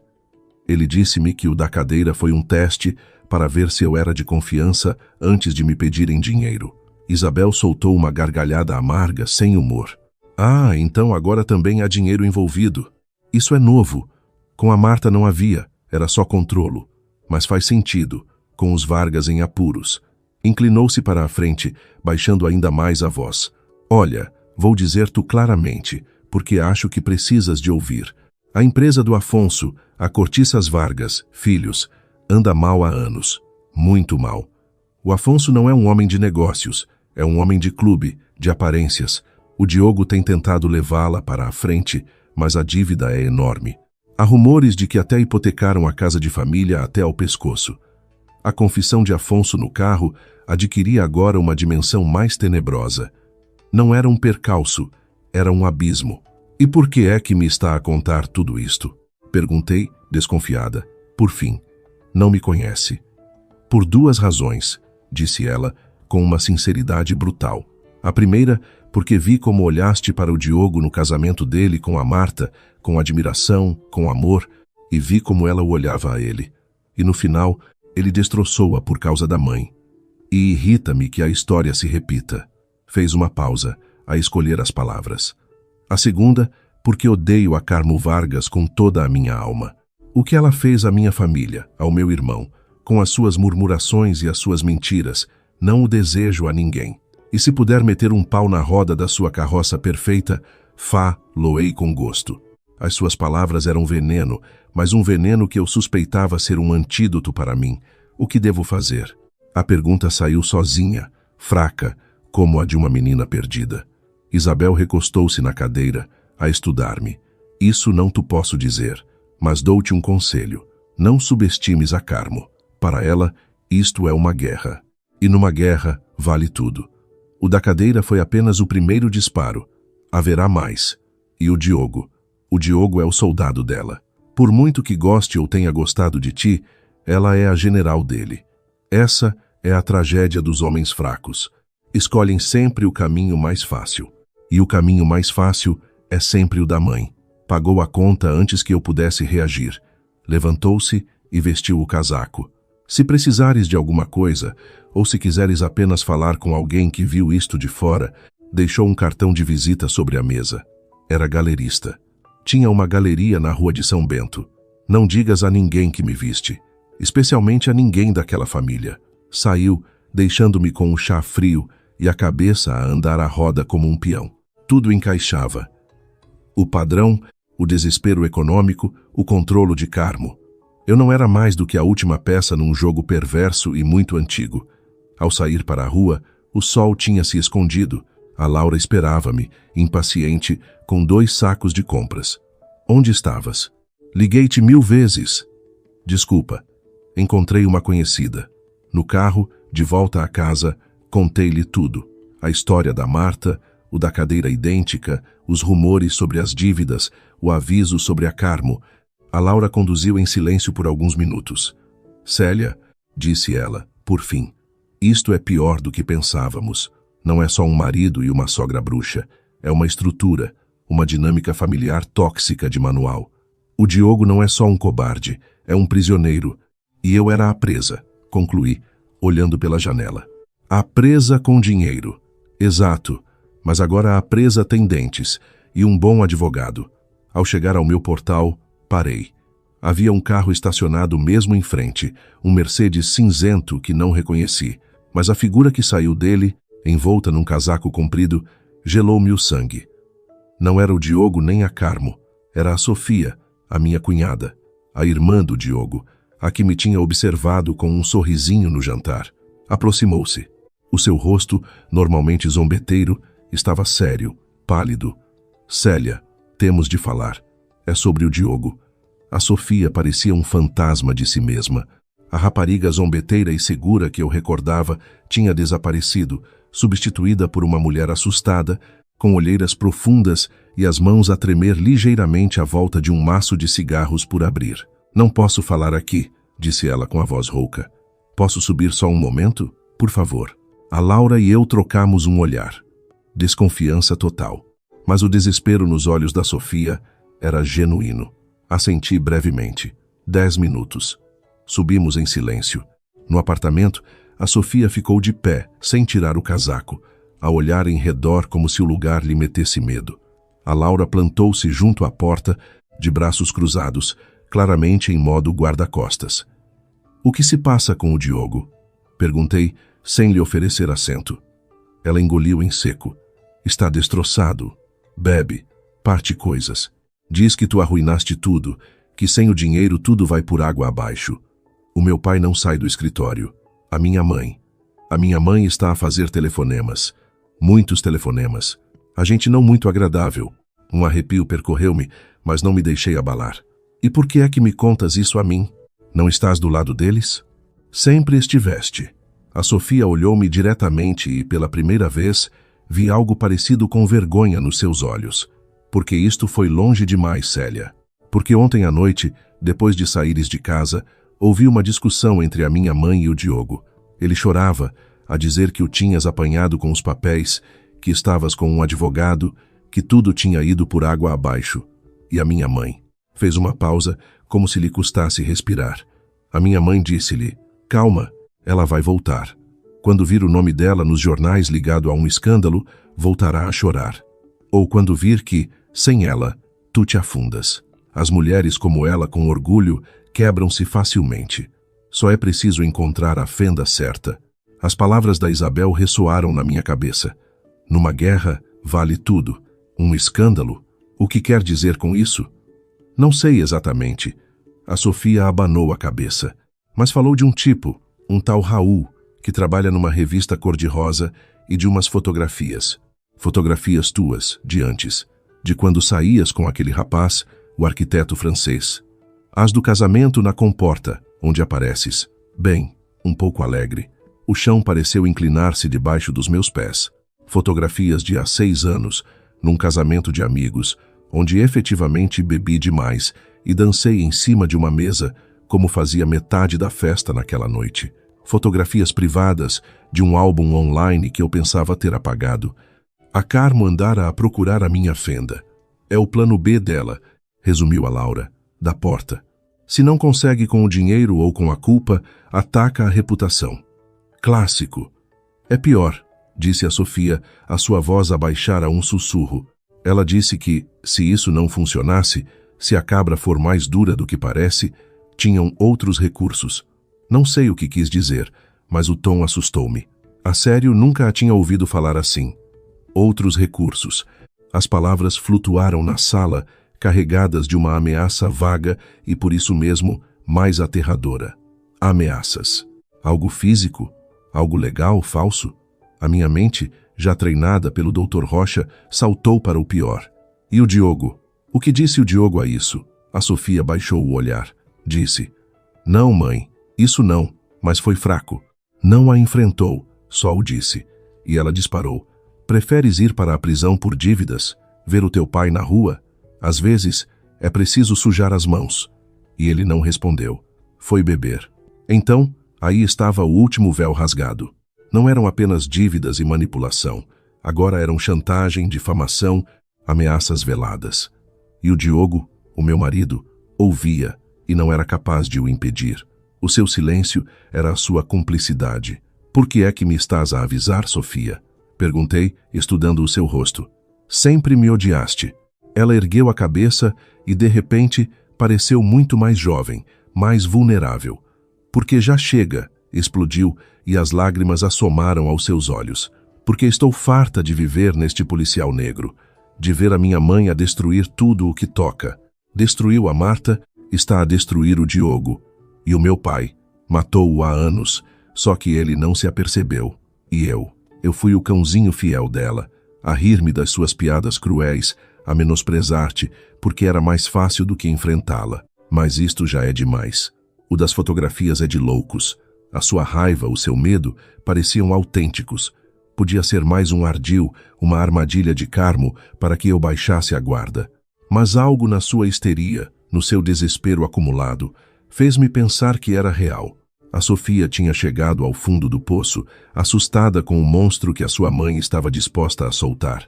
Ele disse-me que o da cadeira foi um teste para ver se eu era de confiança antes de me pedirem dinheiro. Isabel soltou uma gargalhada amarga, sem humor. Ah, então agora também há dinheiro envolvido. Isso é novo. Com a Marta não havia, era só controlo. Mas faz sentido, com os Vargas em apuros. Inclinou-se para a frente, baixando ainda mais a voz. Olha, vou dizer-te claramente, porque acho que precisas de ouvir. A empresa do Afonso, a Cortiças Vargas, filhos, anda mal há anos. Muito mal. O Afonso não é um homem de negócios, é um homem de clube, de aparências. O Diogo tem tentado levá-la para a frente, mas a dívida é enorme. Há rumores de que até hipotecaram a casa de família até ao pescoço. A confissão de Afonso no carro adquiria agora uma dimensão mais tenebrosa. Não era um percalço, era um abismo. E por que é que me está a contar tudo isto? Perguntei, desconfiada. Por fim, não me conhece. Por 2 razões, disse ela, com uma sinceridade brutal. A primeira, porque vi como olhaste para o Diogo no casamento dele com a Marta, com admiração, com amor, e vi como ela o olhava a ele. E no final, ele destroçou-a por causa da mãe. E irrita-me que a história se repita. Fez uma pausa, a escolher as palavras. A segunda, porque odeio a Carmo Vargas com toda a minha alma. O que ela fez à minha família, ao meu irmão, com as suas murmurações e as suas mentiras, não o desejo a ninguém. E se puder meter um pau na roda da sua carroça perfeita, fá-lo-ei com gosto. As suas palavras eram veneno, mas um veneno que eu suspeitava ser um antídoto para mim. O que devo fazer? A pergunta saiu sozinha, fraca, como a de uma menina perdida. Isabel recostou-se na cadeira, a estudar-me. Isso não tu posso dizer, mas dou-te um conselho. Não subestimes a Carmo. Para ela, isto é uma guerra. E numa guerra, vale tudo. O da cadeira foi apenas o primeiro disparo. Haverá mais. E o Diogo? O Diogo é o soldado dela. Por muito que goste ou tenha gostado de ti, ela é a general dele. Essa é a tragédia dos homens fracos. Escolhem sempre o caminho mais fácil. E o caminho mais fácil é sempre o da mãe. Pagou a conta antes que eu pudesse reagir. Levantou-se e vestiu o casaco. Se precisares de alguma coisa, ou se quiseres apenas falar com alguém que viu isto de fora, deixou um cartão de visita sobre a mesa. Era galerista. Tinha uma galeria na rua de São Bento. Não digas a ninguém que me viste, especialmente a ninguém daquela família. Saiu, deixando-me com um chá frio e a cabeça a andar à roda como um peão. Tudo encaixava. O padrão, o desespero econômico, o controlo de Carmo. Eu não era mais do que a última peça num jogo perverso e muito antigo. Ao sair para a rua, o sol tinha se escondido. A Laura esperava-me, impaciente, com 2 sacos de compras. Onde estavas? Liguei-te 1000 vezes. Desculpa. Encontrei uma conhecida. No carro, de volta à casa, contei-lhe tudo. A história da Marta, o da cadeira idêntica, os rumores sobre as dívidas, o aviso sobre a Carmo. A Laura conduziu em silêncio por alguns minutos. Célia, disse ela, por fim, isto é pior do que pensávamos. Não é só um marido e uma sogra bruxa. É uma estrutura, uma dinâmica familiar tóxica de manual. O Diogo não é só um cobarde, é um prisioneiro. E eu era a presa, concluí, olhando pela janela. A presa com dinheiro. Exato, mas agora a presa tem dentes e um bom advogado. Ao chegar ao meu portal, parei. Havia um carro estacionado mesmo em frente, um Mercedes cinzento que não reconheci, mas a figura que saiu dele, envolta num casaco comprido, gelou-me o sangue. Não era o Diogo nem a Carmo, era a Sofia, a minha cunhada, a irmã do Diogo, a que me tinha observado com um sorrisinho no jantar. Aproximou-se. O seu rosto, normalmente zombeteiro, estava sério, pálido. Célia, temos de falar. É sobre o Diogo. A Sofia parecia um fantasma de si mesma. A rapariga zombeteira e segura que eu recordava tinha desaparecido, substituída por uma mulher assustada, com olheiras profundas e as mãos a tremer ligeiramente à volta de um maço de cigarros por abrir. Não posso falar aqui, disse ela com a voz rouca. Posso subir só um momento? Por favor. A Laura e eu trocamos um olhar. Desconfiança total. Mas o desespero nos olhos da Sofia era genuíno. Assenti brevemente. 10 minutos. Subimos em silêncio. No apartamento, a Sofia ficou de pé, sem tirar o casaco, a olhar em redor como se o lugar lhe metesse medo. A Laura plantou-se junto à porta, de braços cruzados, claramente em modo guarda-costas. O que se passa com o Diogo? Perguntei, sem lhe oferecer assento. Ela engoliu em seco. Está destroçado. Bebe. Parte coisas. Diz que tu arruinaste tudo, que sem o dinheiro tudo vai por água abaixo. O meu pai não sai do escritório. A minha mãe está a fazer telefonemas. Muitos telefonemas. A gente não muito agradável. Um arrepio percorreu-me, mas não me deixei abalar. E por que é que me contas isso a mim? Não estás do lado deles? Sempre estiveste. A Sofia olhou-me diretamente e, pela primeira vez, vi algo parecido com vergonha nos seus olhos. Porque isto foi longe demais, Célia. Porque ontem à noite, depois de saíres de casa, ouvi uma discussão entre a minha mãe e o Diogo. Ele chorava, a dizer que o tinhas apanhado com os papéis, que estavas com um advogado, que tudo tinha ido por água abaixo. E a minha mãe fez uma pausa, como se lhe custasse respirar. A minha mãe disse-lhe, calma, ela vai voltar. Quando vir o nome dela nos jornais ligado a um escândalo, voltará a chorar. Ou quando vir que, sem ela, tu te afundas. As mulheres como ela, com orgulho, quebram-se facilmente. Só é preciso encontrar a fenda certa. As palavras da Isabel ressoaram na minha cabeça. Numa guerra, vale tudo. Um escândalo? O que quer dizer com isso? Não sei exatamente. A Sofia abanou a cabeça. Mas falou de um tipo, um tal Raul, que trabalha numa revista cor-de-rosa, e de umas fotografias. Fotografias tuas, de antes. De quando saías com aquele rapaz, o arquiteto francês. As do casamento na comporta, onde apareces. Bem, um pouco alegre. O chão pareceu inclinar-se debaixo dos meus pés. Fotografias de há 6 anos, num casamento de amigos, onde efetivamente bebi demais e dancei em cima de uma mesa, como fazia metade da festa naquela noite. Fotografias privadas de um álbum online que eu pensava ter apagado. A Carmo andara a procurar a minha fenda. É o plano B dela, resumiu a Laura, da porta. Se não consegue com o dinheiro ou com a culpa, ataca a reputação. Clássico. É pior, disse a Sofia, a sua voz a baixar a um sussurro. Ela disse que, se isso não funcionasse, se a cabra for mais dura do que parece, tinham outros recursos. Não sei o que quis dizer, mas o tom assustou-me. A sério, nunca a tinha ouvido falar assim. Outros recursos. As palavras flutuaram na sala, carregadas de uma ameaça vaga e, por isso mesmo, mais aterradora. Ameaças. Algo físico? Algo legal, falso? A minha mente, já treinada pelo Dr. Rocha, saltou para o pior. E o Diogo? O que disse o Diogo a isso? A Sofia baixou o olhar. Disse, não, mãe, isso não, mas foi fraco. Não a enfrentou, só o disse. E ela disparou. Preferes ir para a prisão por dívidas? Ver o teu pai na rua? Às vezes, é preciso sujar as mãos. E ele não respondeu. Foi beber. Então, aí estava o último véu rasgado. Não eram apenas dívidas e manipulação. Agora eram chantagem, difamação, ameaças veladas. E o Diogo, o meu marido, ouvia e não era capaz de o impedir. O seu silêncio era a sua cumplicidade. Por que é que me estás a avisar, Sofia? Perguntei, estudando o seu rosto. Sempre me odiaste. Ela ergueu a cabeça e, de repente, pareceu muito mais jovem, mais vulnerável. Porque já chega, explodiu, e as lágrimas assomaram aos seus olhos. Porque estou farta de viver neste policial negro, de ver a minha mãe a destruir tudo o que toca. Destruiu a Marta, está a destruir o Diogo. E o meu pai matou-o há anos, só que ele não se apercebeu. E eu fui o cãozinho fiel dela, a rir-me das suas piadas cruéis, a menosprezar-te, porque era mais fácil do que enfrentá-la. Mas isto já é demais. O das fotografias é de loucos. A sua raiva, o seu medo, pareciam autênticos. Podia ser mais um ardil, uma armadilha de Carmo para que eu baixasse a guarda. Mas algo na sua histeria, no seu desespero acumulado, fez-me pensar que era real. A Sofia tinha chegado ao fundo do poço, assustada com o monstro que a sua mãe estava disposta a soltar.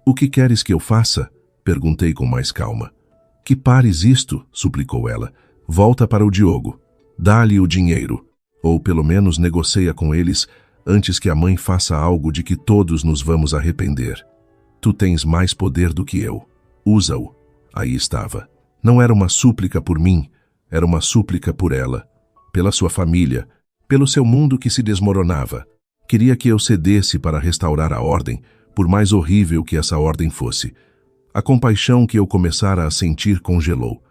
"O que queres que eu faça?" perguntei com mais calma. "Que pares isto", suplicou ela. "Volta para o Diogo. Dá-lhe o dinheiro. Ou pelo menos negocia com eles antes que a mãe faça algo de que todos nos vamos arrepender. Tu tens mais poder do que eu. Usa-o." Aí estava. Não era uma súplica por mim, era uma súplica por ela, pela sua família, pelo seu mundo que se desmoronava. Queria que eu cedesse para restaurar a ordem, por mais horrível que essa ordem fosse. A compaixão que eu começara a sentir congelou.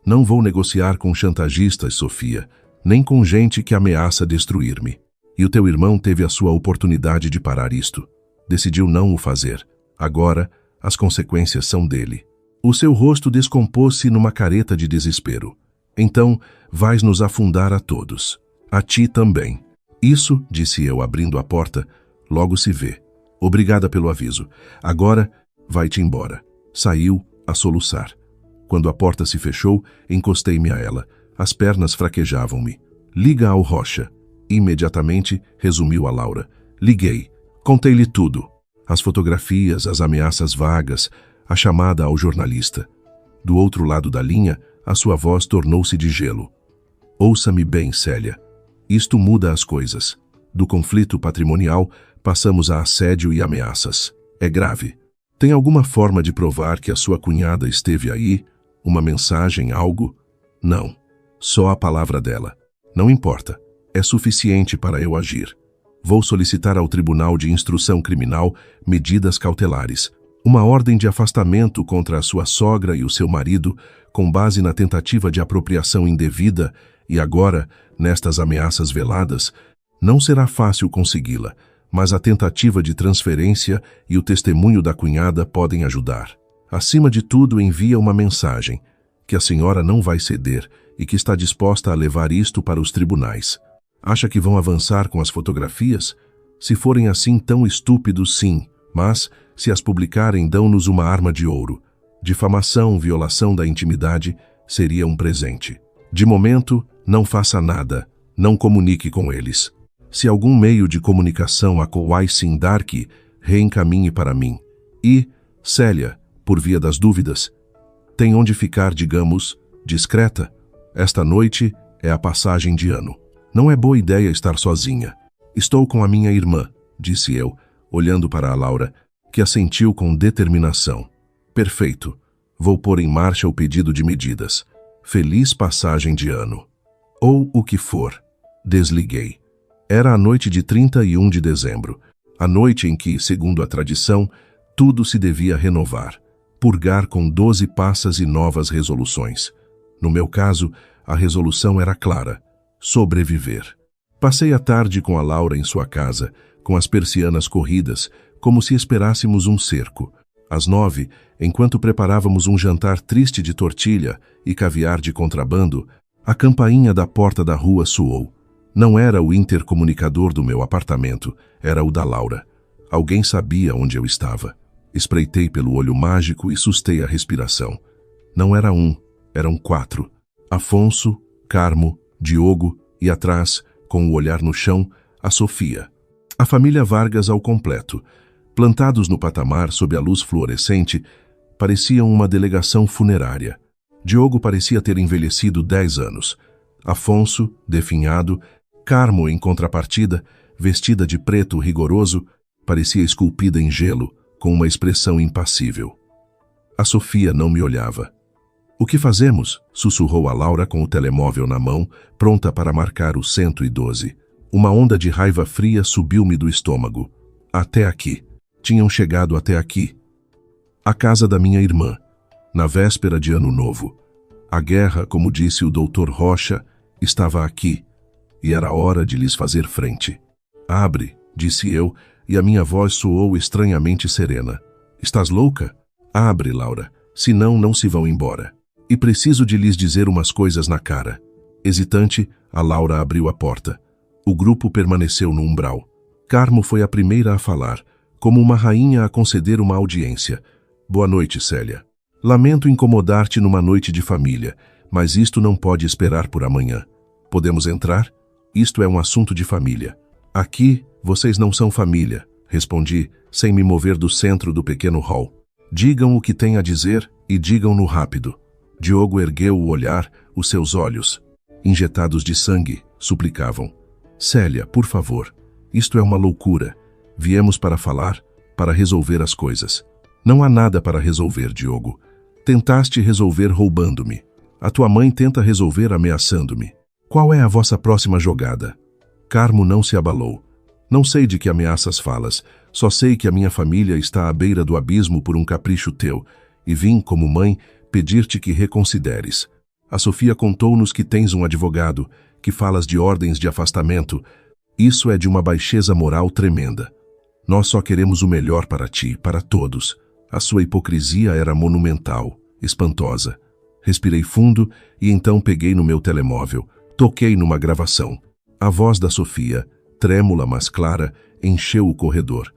"Não vou negociar com chantagistas, Sofia, nem com gente que ameaça destruir-me. E o teu irmão teve a sua oportunidade de parar isto. Decidiu não o fazer. Agora, as consequências são dele." O seu rosto descompôs-se numa careta de desespero. "Então, vais nos afundar a todos. A ti também." "Isso", disse eu, abrindo a porta, "logo se vê. Obrigada pelo aviso. Agora, vai-te embora." Saiu, a soluçar. Quando a porta se fechou, encostei-me a ela. As pernas fraquejavam-me. "Liga ao Rocha." Imediatamente, resumiu a Laura. Liguei. Contei-lhe tudo. As fotografias, as ameaças vagas, a chamada ao jornalista. Do outro lado da linha, a sua voz tornou-se de gelo. "Ouça-me bem, Célia. Isto muda as coisas. Do conflito patrimonial, passamos a assédio e ameaças. É grave. Tem alguma forma de provar que a sua cunhada esteve aí? Uma mensagem, algo?" "Não. Só a palavra dela. Não importa. É suficiente para eu agir. Vou solicitar ao Tribunal de Instrução Criminal medidas cautelares. Uma ordem de afastamento contra a sua sogra e o seu marido, com base na tentativa de apropriação indevida e agora, nestas ameaças veladas, não será fácil consegui-la, mas a tentativa de transferência e o testemunho da cunhada podem ajudar. Acima de tudo, envia uma mensagem, que a senhora não vai ceder e que está disposta a levar isto para os tribunais. Acha que vão avançar com as fotografias? Se forem assim tão estúpidos, sim, mas, se as publicarem, dão-nos uma arma de ouro. Difamação, violação da intimidade, seria um presente. De momento, não faça nada, não comunique com eles. Se algum meio de comunicação a Kowaisin Dark, reencaminhe para mim. E, Célia, por via das dúvidas, tem onde ficar, digamos, discreta. Esta noite é a passagem de ano. Não é boa ideia estar sozinha. Estou com a minha irmã, disse eu, olhando para a Laura, que assentiu com determinação. Perfeito. Vou pôr em marcha o pedido de medidas. Feliz passagem de ano. Ou o que for. Desliguei. Era a noite de 31 de dezembro, a noite em que, segundo a tradição, tudo se devia renovar, purgar com 12 passas e novas resoluções. No meu caso, a resolução era clara: sobreviver. Passei a tarde com a Laura em sua casa, com as persianas corridas, como se esperássemos um cerco. Às 9, enquanto preparávamos um jantar triste de tortilha e caviar de contrabando, a campainha da porta da rua soou. Não era o intercomunicador do meu apartamento, era o da Laura. Alguém sabia onde eu estava. Espreitei pelo olho mágico e sustei a respiração. Não era um, eram 4. Afonso, Carmo, Diogo e atrás, com o olhar no chão, a Sofia. A família Vargas ao completo. Plantados no patamar sob a luz fluorescente, pareciam uma delegação funerária. Diogo parecia ter envelhecido 10 anos. Afonso, definhado, Carmo, em contrapartida, vestida de preto rigoroso, parecia esculpida em gelo, com uma expressão impassível. A Sofia não me olhava. "O que fazemos?" sussurrou a Laura com o telemóvel na mão, pronta para marcar o 112. Uma onda de raiva fria subiu-me do estômago. Até aqui. Tinham chegado até aqui. A casa da minha irmã, na véspera de Ano Novo. A guerra, como disse o Dr. Rocha, estava aqui, e era hora de lhes fazer frente. "Abre", disse eu, e a minha voz soou estranhamente serena. "Estás louca? Abre, Laura, senão não se vão embora. E preciso de lhes dizer umas coisas na cara." Hesitante, a Laura abriu a porta. O grupo permaneceu no umbral. Carmo foi a primeira a falar, como uma rainha a conceder uma audiência. "Boa noite, Célia. Lamento incomodar-te numa noite de família, mas isto não pode esperar por amanhã. Podemos entrar?" Isto é um assunto de família. Aqui, vocês não são família, respondi, sem me mover do centro do pequeno hall. Digam o que têm a dizer e digam-no rápido. Diogo ergueu o olhar, os seus olhos, injetados de sangue, suplicavam. Célia, por favor, isto é uma loucura. Viemos para falar, para resolver as coisas. Não há nada para resolver, Diogo. Tentaste resolver roubando-me. A tua mãe tenta resolver ameaçando-me. Qual é a vossa próxima jogada? Carmo não se abalou. Não sei de que ameaças falas, só sei que a minha família está à beira do abismo por um capricho teu, e vim, como mãe, pedir-te que reconsideres. A Sofia contou-nos que tens um advogado, que falas de ordens de afastamento. Isso é de uma baixeza moral tremenda. Nós só queremos o melhor para ti, para todos. A sua hipocrisia era monumental, espantosa. Respirei fundo e então peguei no meu telemóvel. Toquei numa gravação. A voz da Sofia, trêmula mas clara, encheu o corredor.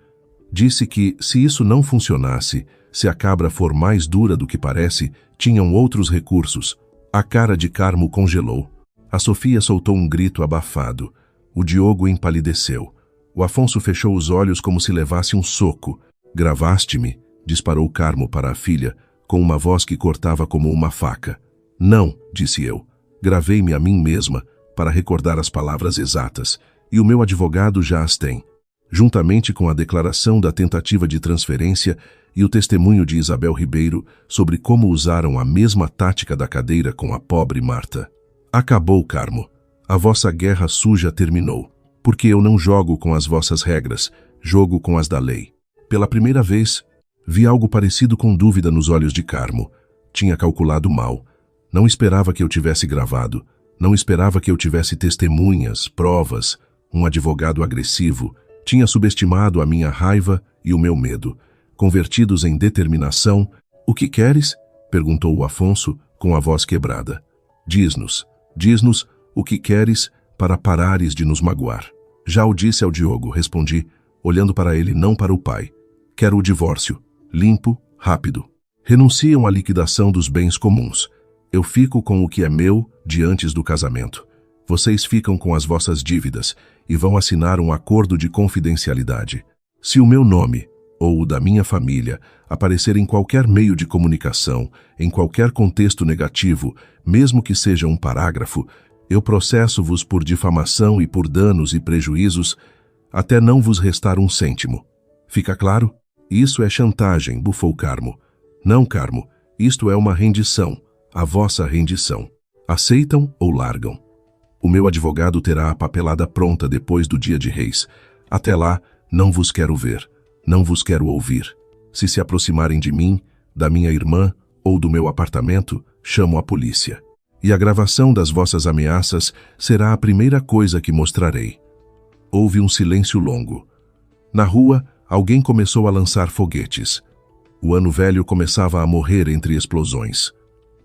Disse que, se isso não funcionasse, se a cabra for mais dura do que parece, tinham outros recursos. A cara de Carmo congelou. A Sofia soltou um grito abafado. O Diogo empalideceu. O Afonso fechou os olhos como se levasse um soco. Gravaste-me? Disparou Carmo para a filha, com uma voz que cortava como uma faca. Não, disse eu. Gravei-me a mim mesma, para recordar as palavras exatas, e o meu advogado já as tem, juntamente com a declaração da tentativa de transferência e o testemunho de Isabel Ribeiro sobre como usaram a mesma tática da cadeira com a pobre Marta. Acabou, Carmo. A vossa guerra suja terminou, porque eu não jogo com as vossas regras, jogo com as da lei. Pela primeira vez, vi algo parecido com dúvida nos olhos de Carmo. Tinha calculado mal. Não esperava que eu tivesse gravado. Não esperava que eu tivesse testemunhas, provas, um advogado agressivo. Tinha subestimado a minha raiva e o meu medo. Convertidos em determinação. O que queres? Perguntou o Afonso, com a voz quebrada. Diz-nos o que queres para parares de nos magoar. Já o disse ao Diogo, respondi, olhando para ele, não para o pai. Quero o divórcio. Limpo, rápido. Renunciam à liquidação dos bens comuns. Eu fico com o que é meu de antes do casamento. Vocês ficam com as vossas dívidas e vão assinar um acordo de confidencialidade. Se o meu nome, ou o da minha família, aparecer em qualquer meio de comunicação, em qualquer contexto negativo, mesmo que seja um parágrafo, eu processo-vos por difamação e por danos e prejuízos, até não vos restar um cêntimo. Fica claro? Isso é chantagem, bufou Carmo. Não, Carmo, isto é uma rendição, a vossa rendição. Aceitam ou largam? O meu advogado terá a papelada pronta depois do dia de Reis. Até lá, não vos quero ver, não vos quero ouvir. Se aproximarem de mim, da minha irmã ou do meu apartamento, chamo a polícia. E a gravação das vossas ameaças será a primeira coisa que mostrarei. Houve um silêncio longo. Na rua, alguém começou a lançar foguetes. O ano velho começava a morrer entre explosões.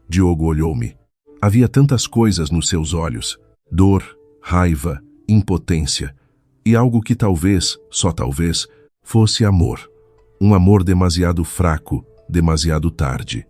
Diogo olhou-me. Havia tantas coisas nos seus olhos. Dor, raiva, impotência. E algo que talvez, só talvez, fosse amor. Um amor demasiado fraco, demasiado tarde.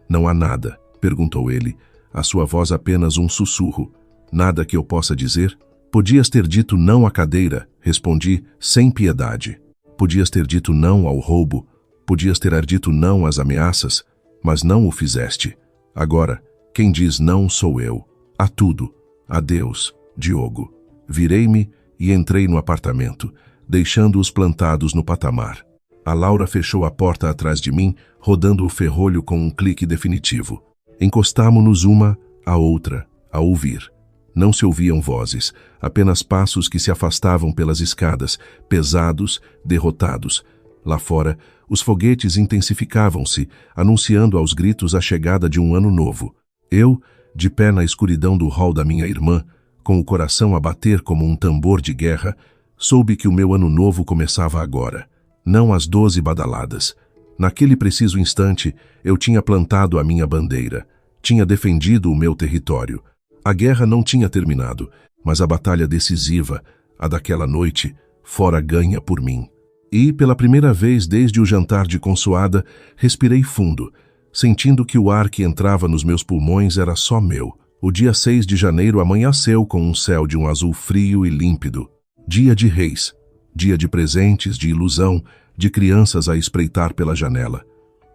Não há nada, perguntou ele, a sua voz apenas um sussurro. Nada que eu possa dizer? Podias ter dito não à cadeira, respondi, sem piedade. Podias ter dito não ao roubo, podias ter dito não às ameaças, mas não o fizeste. Agora, quem diz não sou eu. A tudo. Adeus, Diogo. Virei-me e entrei no apartamento, deixando-os plantados no patamar. A Laura fechou a porta atrás de mim, rodando o ferrolho com um clique definitivo. Encostámo-nos uma à outra, a ouvir. Não se ouviam vozes, apenas passos que se afastavam pelas escadas, pesados, derrotados. Lá fora, os foguetes intensificavam-se, anunciando aos gritos a chegada de um ano novo. Eu, de pé na escuridão do hall da minha irmã, com o coração a bater como um tambor de guerra, soube que o meu ano novo começava agora, não às 12 badaladas. Naquele preciso instante, eu tinha plantado a minha bandeira, tinha defendido o meu território. A guerra não tinha terminado, mas a batalha decisiva, a daquela noite, fora ganha por mim. E, pela primeira vez desde o jantar de consoada, respirei fundo, sentindo que o ar que entrava nos meus pulmões era só meu, O dia 6 de janeiro amanheceu com um céu de um azul frio e límpido. Dia de reis, dia de presentes, de ilusão, de crianças a espreitar pela janela.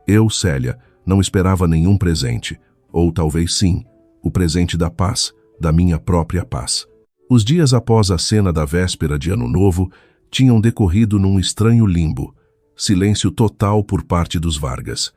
Eu, Célia, não esperava nenhum presente, ou talvez sim, o presente da paz, da minha própria paz. Os dias após a cena da véspera de Ano Novo tinham decorrido num estranho limbo, silêncio total por parte dos Vargas.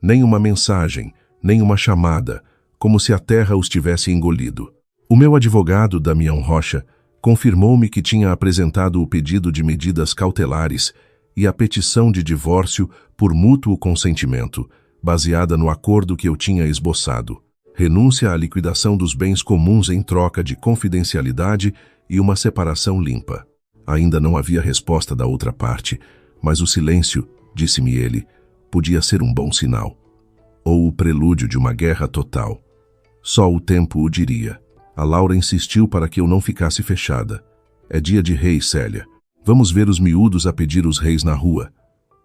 Nem uma mensagem, nem uma chamada, como se a terra os tivesse engolido. O meu advogado, Damião Rocha, confirmou-me que tinha apresentado o pedido de medidas cautelares e a petição de divórcio por mútuo consentimento, baseada no acordo que eu tinha esboçado. Renúncia à liquidação dos bens comuns em troca de confidencialidade e uma separação limpa. Ainda não havia resposta da outra parte, mas o silêncio, disse-me ele, podia ser um bom sinal. Ou o prelúdio de uma guerra total. Só o tempo o diria. A Laura insistiu para que eu não ficasse fechada. É dia de reis, Célia. Vamos ver os miúdos a pedir os reis na rua.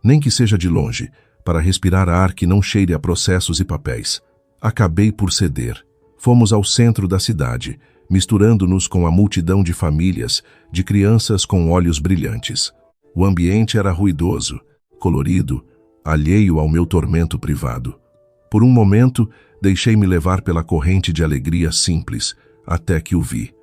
Nem que seja de longe, para respirar ar que não cheire a processos e papéis. Acabei por ceder. Fomos ao centro da cidade, misturando-nos com a multidão de famílias, de crianças com olhos brilhantes. O ambiente era ruidoso, colorido, alheio ao meu tormento privado. Por um momento, deixei-me levar pela corrente de alegria simples, até que o vi.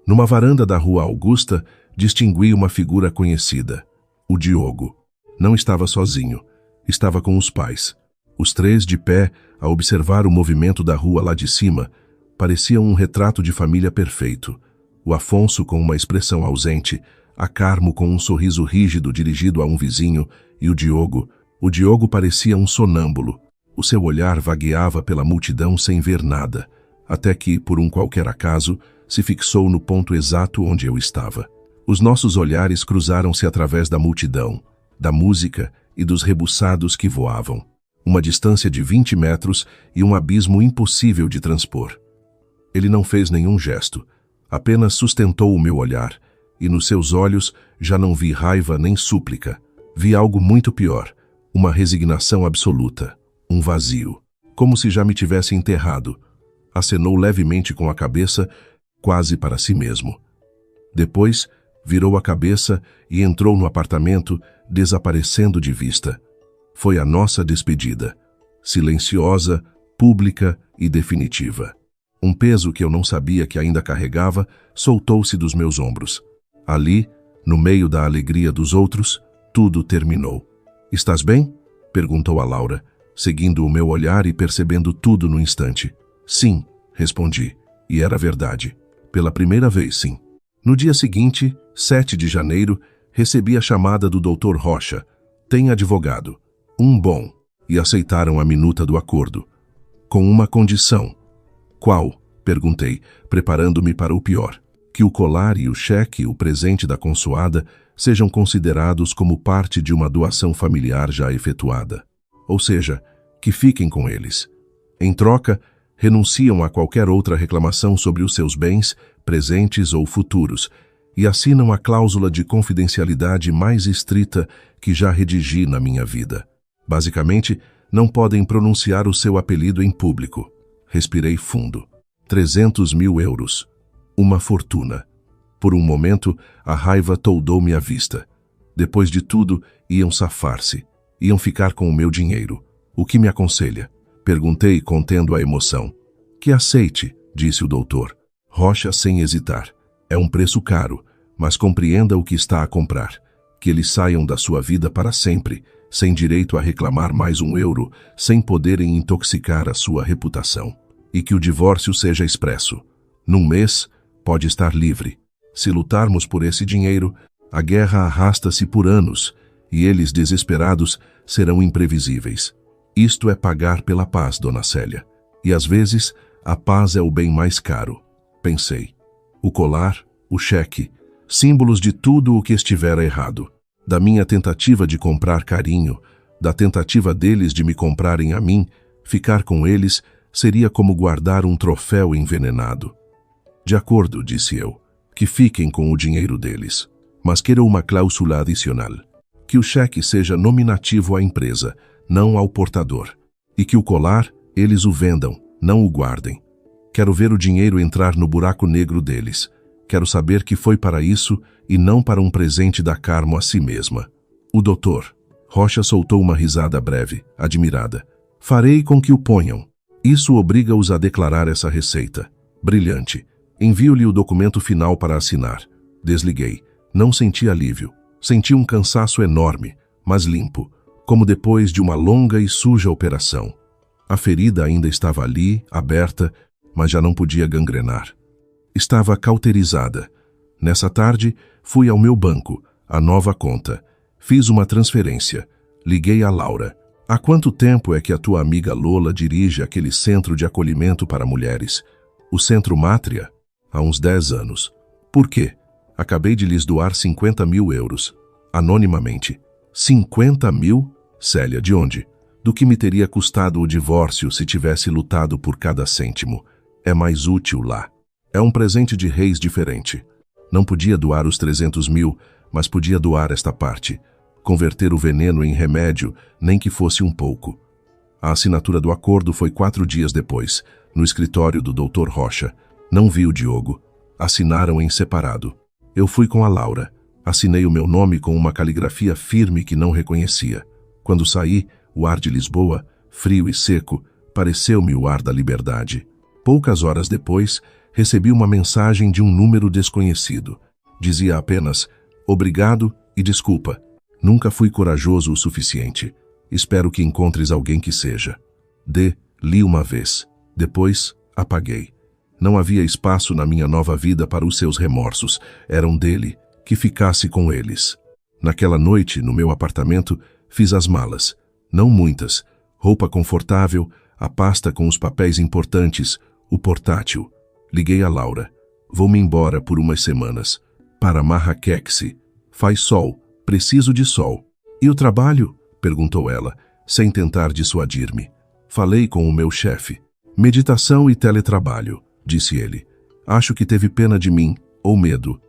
Numa varanda da Rua Augusta, distingui uma figura conhecida, o Diogo. Não estava sozinho, estava com os pais. Os três de pé, a observar o movimento da rua lá de cima, pareciam um retrato de família perfeito. O Afonso com uma expressão ausente, a Carmo com um sorriso rígido dirigido a um vizinho, e o Diogo parecia um sonâmbulo. O seu olhar vagueava pela multidão sem ver nada, até que, por um qualquer acaso, se fixou no ponto exato onde eu estava. Os nossos olhares cruzaram-se através da multidão, da música e dos rebuçados que voavam. Uma distância de 20 metros e um abismo impossível de transpor. Ele não fez nenhum gesto, apenas sustentou o meu olhar, e nos seus olhos já não vi raiva nem súplica. Vi algo muito pior, uma resignação absoluta, um vazio, como se já me tivesse enterrado. Acenou levemente com a cabeça, quase para si mesmo. Depois, virou a cabeça e entrou no apartamento, desaparecendo de vista. Foi a nossa despedida, silenciosa, pública e definitiva. Um peso que eu não sabia que ainda carregava soltou-se dos meus ombros. Ali, no meio da alegria dos outros, tudo terminou. "Estás bem?" perguntou a Laura, seguindo o meu olhar e percebendo tudo no instante. "Sim", respondi, e era verdade. Pela primeira vez, sim. No dia seguinte, 7 de janeiro, recebi a chamada do Dr. Rocha. "Tem advogado. Um bom." E aceitaram a minuta do acordo. Com uma condição. "Qual?" perguntei, preparando-me para o pior. "Que o colar e o cheque, o presente da consoada, sejam considerados como parte de uma doação familiar já efetuada. Ou seja, que fiquem com eles. Em troca, renunciam a qualquer outra reclamação sobre os seus bens, presentes ou futuros, e assinam a cláusula de confidencialidade mais estrita que já redigi na minha vida. Basicamente, não podem pronunciar o seu apelido em público." Respirei fundo. 300 mil euros. Uma fortuna. Por um momento, a raiva toldou-me à vista. Depois de tudo, iam safar-se. Iam ficar com o meu dinheiro. "O que me aconselha?" perguntei, contendo a emoção. "Que aceite", disse o doutor. Rocha sem hesitar. "É um preço caro, mas compreenda o que está a comprar. Que eles saiam da sua vida para sempre, sem direito a reclamar mais um euro, sem poderem intoxicar a sua reputação. E que o divórcio seja expresso. Num mês, pode estar livre. Se lutarmos por esse dinheiro, a guerra arrasta-se por anos, e eles, desesperados, serão imprevisíveis. Isto é pagar pela paz, Dona Célia. E às vezes, a paz é o bem mais caro." Pensei. O colar, o cheque, símbolos de tudo o que estivera errado. Da minha tentativa de comprar carinho, da tentativa deles de me comprarem a mim, ficar com eles seria como guardar um troféu envenenado. "De acordo", disse eu, "que fiquem com o dinheiro deles. Mas quero uma cláusula adicional. Que o cheque seja nominativo à empresa, não ao portador. E que o colar, eles o vendam, não o guardem." Quero ver o dinheiro entrar no buraco negro deles. Quero saber que foi para isso e não para um presente da Carmo a si mesma. O doutor Rocha soltou uma risada breve, admirada. Farei com que o ponham. Isso obriga-os a declarar essa receita. Brilhante. Envio-lhe o documento final para assinar. Desliguei. Não senti alívio. Senti um cansaço enorme, mas limpo, como depois de uma longa e suja operação. A ferida ainda estava ali, aberta, mas já não podia gangrenar. Estava cauterizada. Nessa tarde, fui ao meu banco, a nova conta. Fiz uma transferência. Liguei a Laura. Há quanto tempo é que a tua amiga Lola dirige aquele centro de acolhimento para mulheres? O Centro Mátria? Há uns 10 anos. Por quê? Acabei de lhes doar 50 mil euros. Anonimamente. 50 mil? Célia, de onde? Do que me teria custado o divórcio se tivesse lutado por cada cêntimo. É mais útil lá. É um presente de reis diferente. Não podia doar os 300 mil, mas podia doar esta parte. Converter o veneno em remédio, nem que fosse um pouco. A assinatura do acordo foi 4 dias depois, no escritório do Dr. Rocha. Não vi o Diogo. Assinaram em separado. Eu fui com a Laura. Assinei o meu nome com uma caligrafia firme que não reconhecia. Quando saí, o ar de Lisboa, frio e seco, pareceu-me o ar da liberdade. Poucas horas depois, recebi uma mensagem de um número desconhecido. Dizia apenas, obrigado e desculpa. Nunca fui corajoso o suficiente. Espero que encontres alguém que seja. Li uma vez. Depois, apaguei. Não havia espaço na minha nova vida para os seus remorsos. Eram dele, que ficasse com eles. Naquela noite, no meu apartamento, fiz as malas. Não muitas. Roupa confortável, a pasta com os papéis importantes, o portátil. Liguei a Laura. Vou-me embora por umas semanas. Para Marrakech. Faz sol. Preciso de sol. E o trabalho? Perguntou ela, sem tentar dissuadir-me. Falei com o meu chefe. Meditação e teletrabalho, disse ele. Acho que teve pena de mim, ou medo.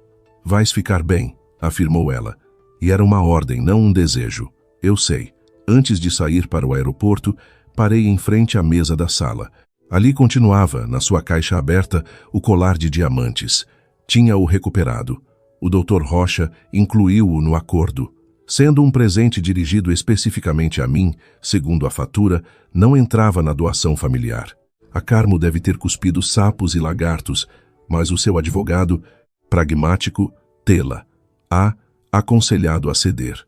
Vais ficar bem, afirmou ela. E era uma ordem, não um desejo. Eu sei. Antes de sair para o aeroporto, parei em frente à mesa da sala. Ali continuava, na sua caixa aberta, o colar de diamantes. Tinha-o recuperado. O Dr. Rocha incluiu-o no acordo. Sendo um presente dirigido especificamente a mim, segundo a fatura, não entrava na doação familiar. A Carmo deve ter cuspido sapos e lagartos, mas o seu advogado, pragmático, tê-la, aconselhado a ceder.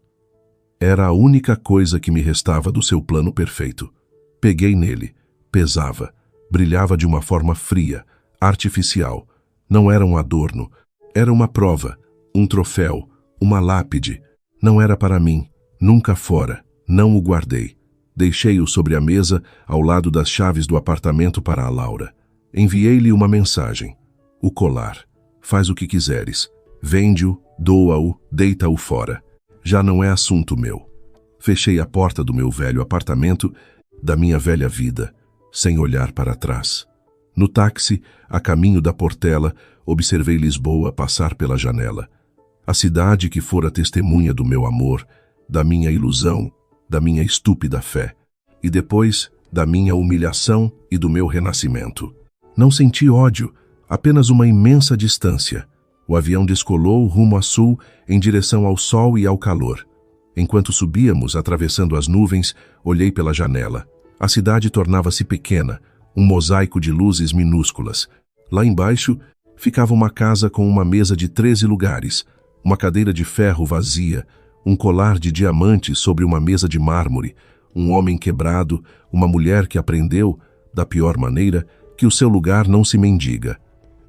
Era a única coisa que me restava do seu plano perfeito. Peguei nele. Pesava. Brilhava de uma forma fria, artificial. Não era um adorno. Era uma prova, um troféu, uma lápide. Não era para mim. Nunca fora. Não o guardei. Deixei-o sobre a mesa, ao lado das chaves do apartamento para a Laura. Enviei-lhe uma mensagem. O colar. Faz o que quiseres. Vende-o, doa-o, deita-o fora. Já não é assunto meu. Fechei a porta do meu velho apartamento, da minha velha vida, sem olhar para trás. No táxi, a caminho da Portela, observei Lisboa passar pela janela. A cidade que fora testemunha do meu amor, da minha ilusão, da minha estúpida fé, e depois da minha humilhação e do meu renascimento. Não senti ódio, apenas uma imensa distância. O avião descolou rumo a sul, em direção ao sol e ao calor. Enquanto subíamos, atravessando as nuvens, olhei pela janela. A cidade tornava-se pequena, um mosaico de luzes minúsculas. Lá embaixo, ficava uma casa com uma mesa de 13 lugares, uma cadeira de ferro vazia, um colar de diamantes sobre uma mesa de mármore, um homem quebrado, uma mulher que aprendeu, da pior maneira, que o seu lugar não se mendiga.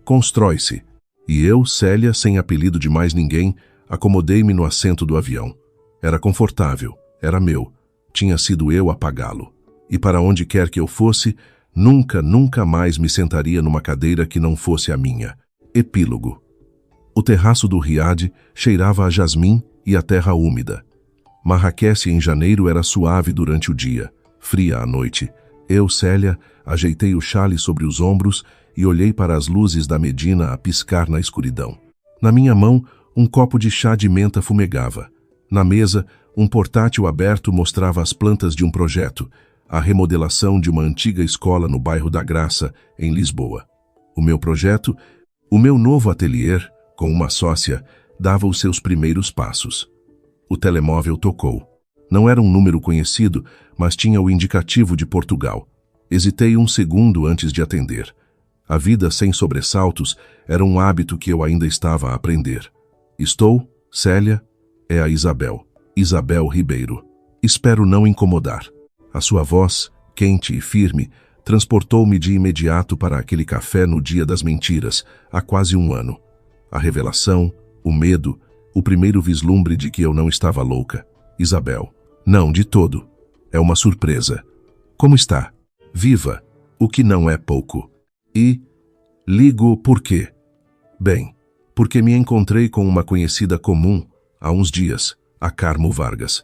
Constrói-se. E eu, Célia, sem apelido de mais ninguém, acomodei-me no assento do avião. Era confortável, era meu. Tinha sido eu a pagá-lo. E para onde quer que eu fosse, nunca mais me sentaria numa cadeira que não fosse a minha. Epílogo. O terraço do Riad cheirava a jasmim e a terra úmida. Marrakech em janeiro era suave durante o dia, fria à noite. Eu, Célia, ajeitei o chale sobre os ombros e olhei para as luzes da Medina a piscar na escuridão. Na minha mão, um copo de chá de menta fumegava. Na mesa, um portátil aberto mostrava as plantas de um projeto, a remodelação de uma antiga escola no bairro da Graça, em Lisboa. O meu projeto, o meu novo ateliê, com uma sócia, dava os seus primeiros passos. O telemóvel tocou. Não era um número conhecido, mas tinha o indicativo de Portugal. Hesitei um segundo antes de atender. A vida sem sobressaltos era um hábito que eu ainda estava a aprender. Estou, Célia, é a Isabel. Isabel Ribeiro. Espero não incomodar. A sua voz, quente e firme, transportou-me de imediato para aquele café no dia das mentiras, há quase um ano. A revelação, o medo, o primeiro vislumbre de que eu não estava louca. Isabel. Não, de todo. É uma surpresa. Como está? Viva, o que não é pouco. E ligo por quê? Bem, porque me encontrei com uma conhecida comum há uns dias, a Carmo Vargas.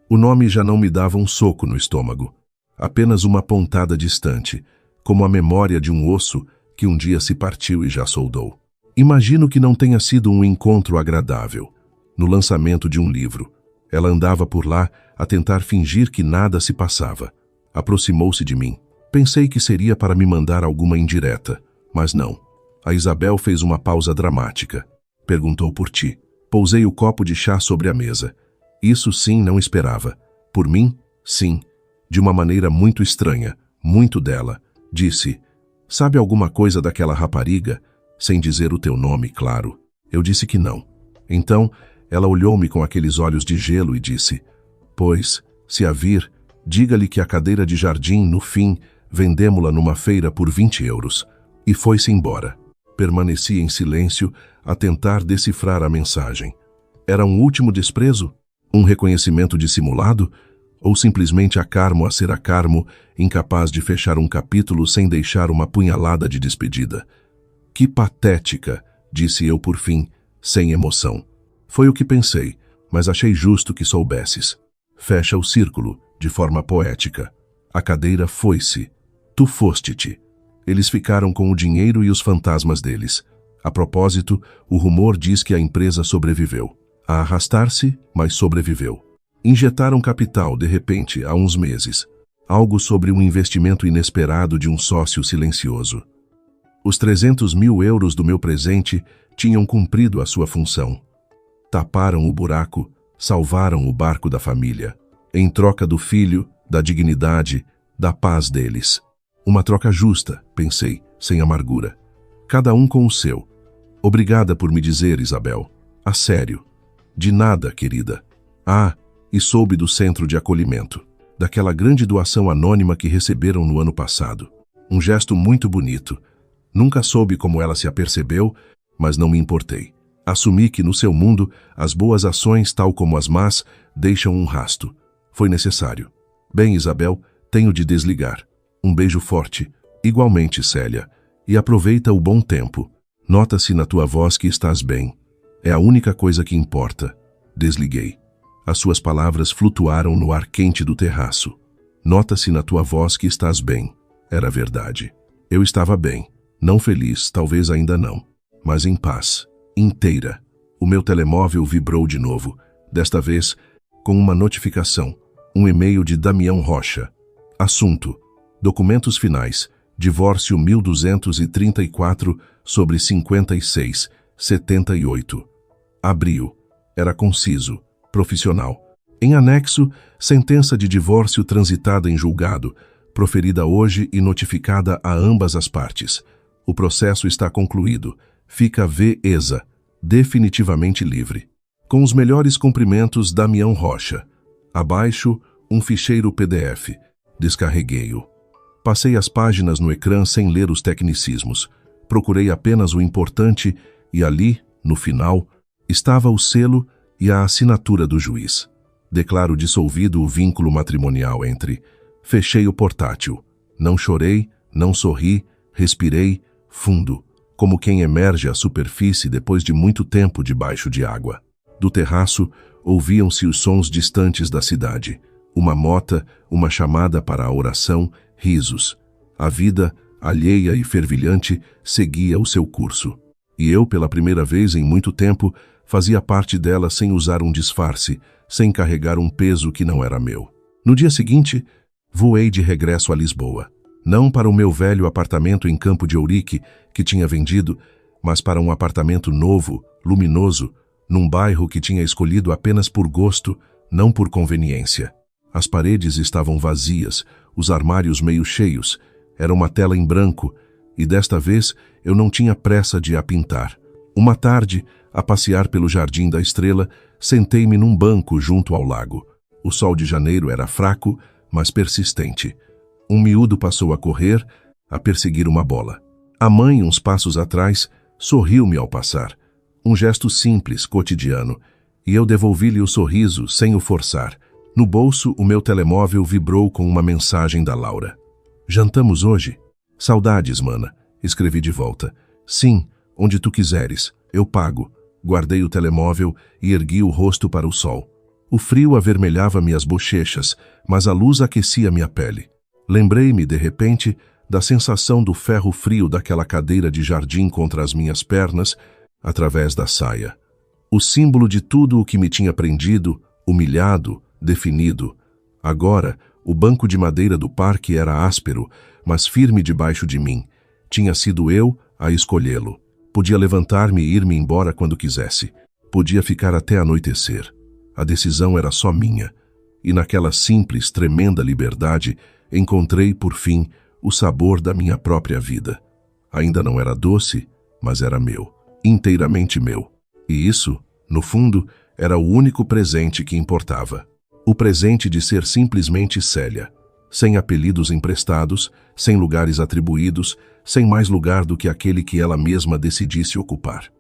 O nome já não me dava um soco no estômago, apenas uma pontada distante, como a memória de um osso que um dia se partiu e já soldou. Imagino que não tenha sido um encontro agradável. No lançamento de um livro, ela andava por lá a tentar fingir que nada se passava. Aproximou-se de mim. Pensei que seria para me mandar alguma indireta, mas não. A Isabel fez uma pausa dramática. Perguntou por ti. Pousei o copo de chá sobre a mesa. Isso sim não esperava. Por mim, sim. De uma maneira muito estranha, muito dela. Disse, sabe alguma coisa daquela rapariga? Sem dizer o teu nome, claro. Eu disse que não. Então, ela olhou-me com aqueles olhos de gelo e disse, pois, se a vir, diga-lhe que a cadeira de jardim, no fim, vendemo-la numa feira por 20 euros. E foi-se embora. Permaneci em silêncio a tentar decifrar a mensagem. Era um último desprezo? Um reconhecimento dissimulado? Ou simplesmente a Carmo a ser a Carmo, incapaz de fechar um capítulo sem deixar uma punhalada de despedida? Que patética, disse eu por fim, sem emoção. Foi o que pensei, mas achei justo que soubesses. Fecha o círculo, de forma poética. A cadeira foi-se. Tu foste-te. Eles ficaram com o dinheiro e os fantasmas deles. A propósito, o rumor diz que a empresa sobreviveu. A arrastar-se, mas sobreviveu. Injetaram capital, de repente, há uns meses. Algo sobre um investimento inesperado de um sócio silencioso. Os 300 mil euros do meu presente tinham cumprido a sua função. Taparam o buraco, salvaram o barco da família. Em troca do filho, da dignidade, da paz deles. Uma troca justa, pensei, sem amargura. Cada um com o seu. Obrigada por me dizer, Isabel. A sério. De nada, querida. Ah, e soube do centro de acolhimento. Daquela grande doação anônima que receberam no ano passado. Um gesto muito bonito. Nunca soube como ela se apercebeu, mas não me importei. Assumi que no seu mundo, as boas ações, tal como as más, deixam um rasto. Foi necessário. Bem, Isabel, tenho de desligar. Um beijo forte. Igualmente, Célia. E aproveita o bom tempo. Nota-se na tua voz que estás bem. É a única coisa que importa. Desliguei. As suas palavras flutuaram no ar quente do terraço. Nota-se na tua voz que estás bem. Era verdade. Eu estava bem. Não feliz, talvez ainda não. Mas em paz. Inteira. O meu telemóvel vibrou de novo. Desta vez, com uma notificação. Um e-mail de Damião Rocha. Assunto. Documentos finais. Divórcio 1234 sobre 56, 78. Abril. Era conciso. Profissional. Em anexo, sentença de divórcio transitada em julgado, proferida hoje e notificada a ambas as partes. O processo está concluído. Fica V.ESA, definitivamente livre. Com os melhores cumprimentos, Damião Rocha. Abaixo, um ficheiro PDF. Descarreguei-o. Passei as páginas no ecrã sem ler os tecnicismos. Procurei apenas o importante e ali, no final, estava o selo e a assinatura do juiz. Declaro dissolvido o vínculo matrimonial entre. Fechei o portátil. Não chorei, não sorri, respirei, fundo, como quem emerge à superfície depois de muito tempo debaixo de água. Do terraço, ouviam-se os sons distantes da cidade. Uma mota, uma chamada para a oração, risos. A vida, alheia e fervilhante, seguia o seu curso. E eu, pela primeira vez em muito tempo, fazia parte dela sem usar um disfarce, sem carregar um peso que não era meu. No dia seguinte, voei de regresso a Lisboa. Não para o meu velho apartamento em Campo de Ourique, que tinha vendido, mas para um apartamento novo, luminoso, num bairro que tinha escolhido apenas por gosto, não por conveniência. As paredes estavam vazias, os armários meio cheios, era uma tela em branco, e desta vez eu não tinha pressa de a pintar. Uma tarde, a passear pelo Jardim da Estrela, sentei-me num banco junto ao lago. O sol de janeiro era fraco, mas persistente. Um miúdo passou a correr, a perseguir uma bola. A mãe, uns passos atrás, sorriu-me ao passar. Um gesto simples, cotidiano, e eu devolvi-lhe o sorriso sem o forçar. No bolso, o meu telemóvel vibrou com uma mensagem da Laura. Jantamos hoje? Saudades, mana, escrevi de volta. Sim, onde tu quiseres, eu pago. Guardei o telemóvel e ergui o rosto para o sol. O frio avermelhava minhas bochechas, mas a luz aquecia minha pele. Lembrei-me, de repente, da sensação do ferro frio daquela cadeira de jardim contra as minhas pernas, através da saia. O símbolo de tudo o que me tinha prendido, humilhado, definido. Agora, o banco de madeira do parque era áspero, mas firme debaixo de mim. Tinha sido eu a escolhê-lo. Podia levantar-me e ir-me embora quando quisesse. Podia ficar até anoitecer. A decisão era só minha. E naquela simples, tremenda liberdade, encontrei, por fim, o sabor da minha própria vida. Ainda não era doce, mas era meu. Inteiramente meu. E isso, no fundo, era o único presente que importava. O presente de ser simplesmente Célia. Sem apelidos emprestados, sem lugares atribuídos, sem mais lugar do que aquele que ela mesma decidisse ocupar.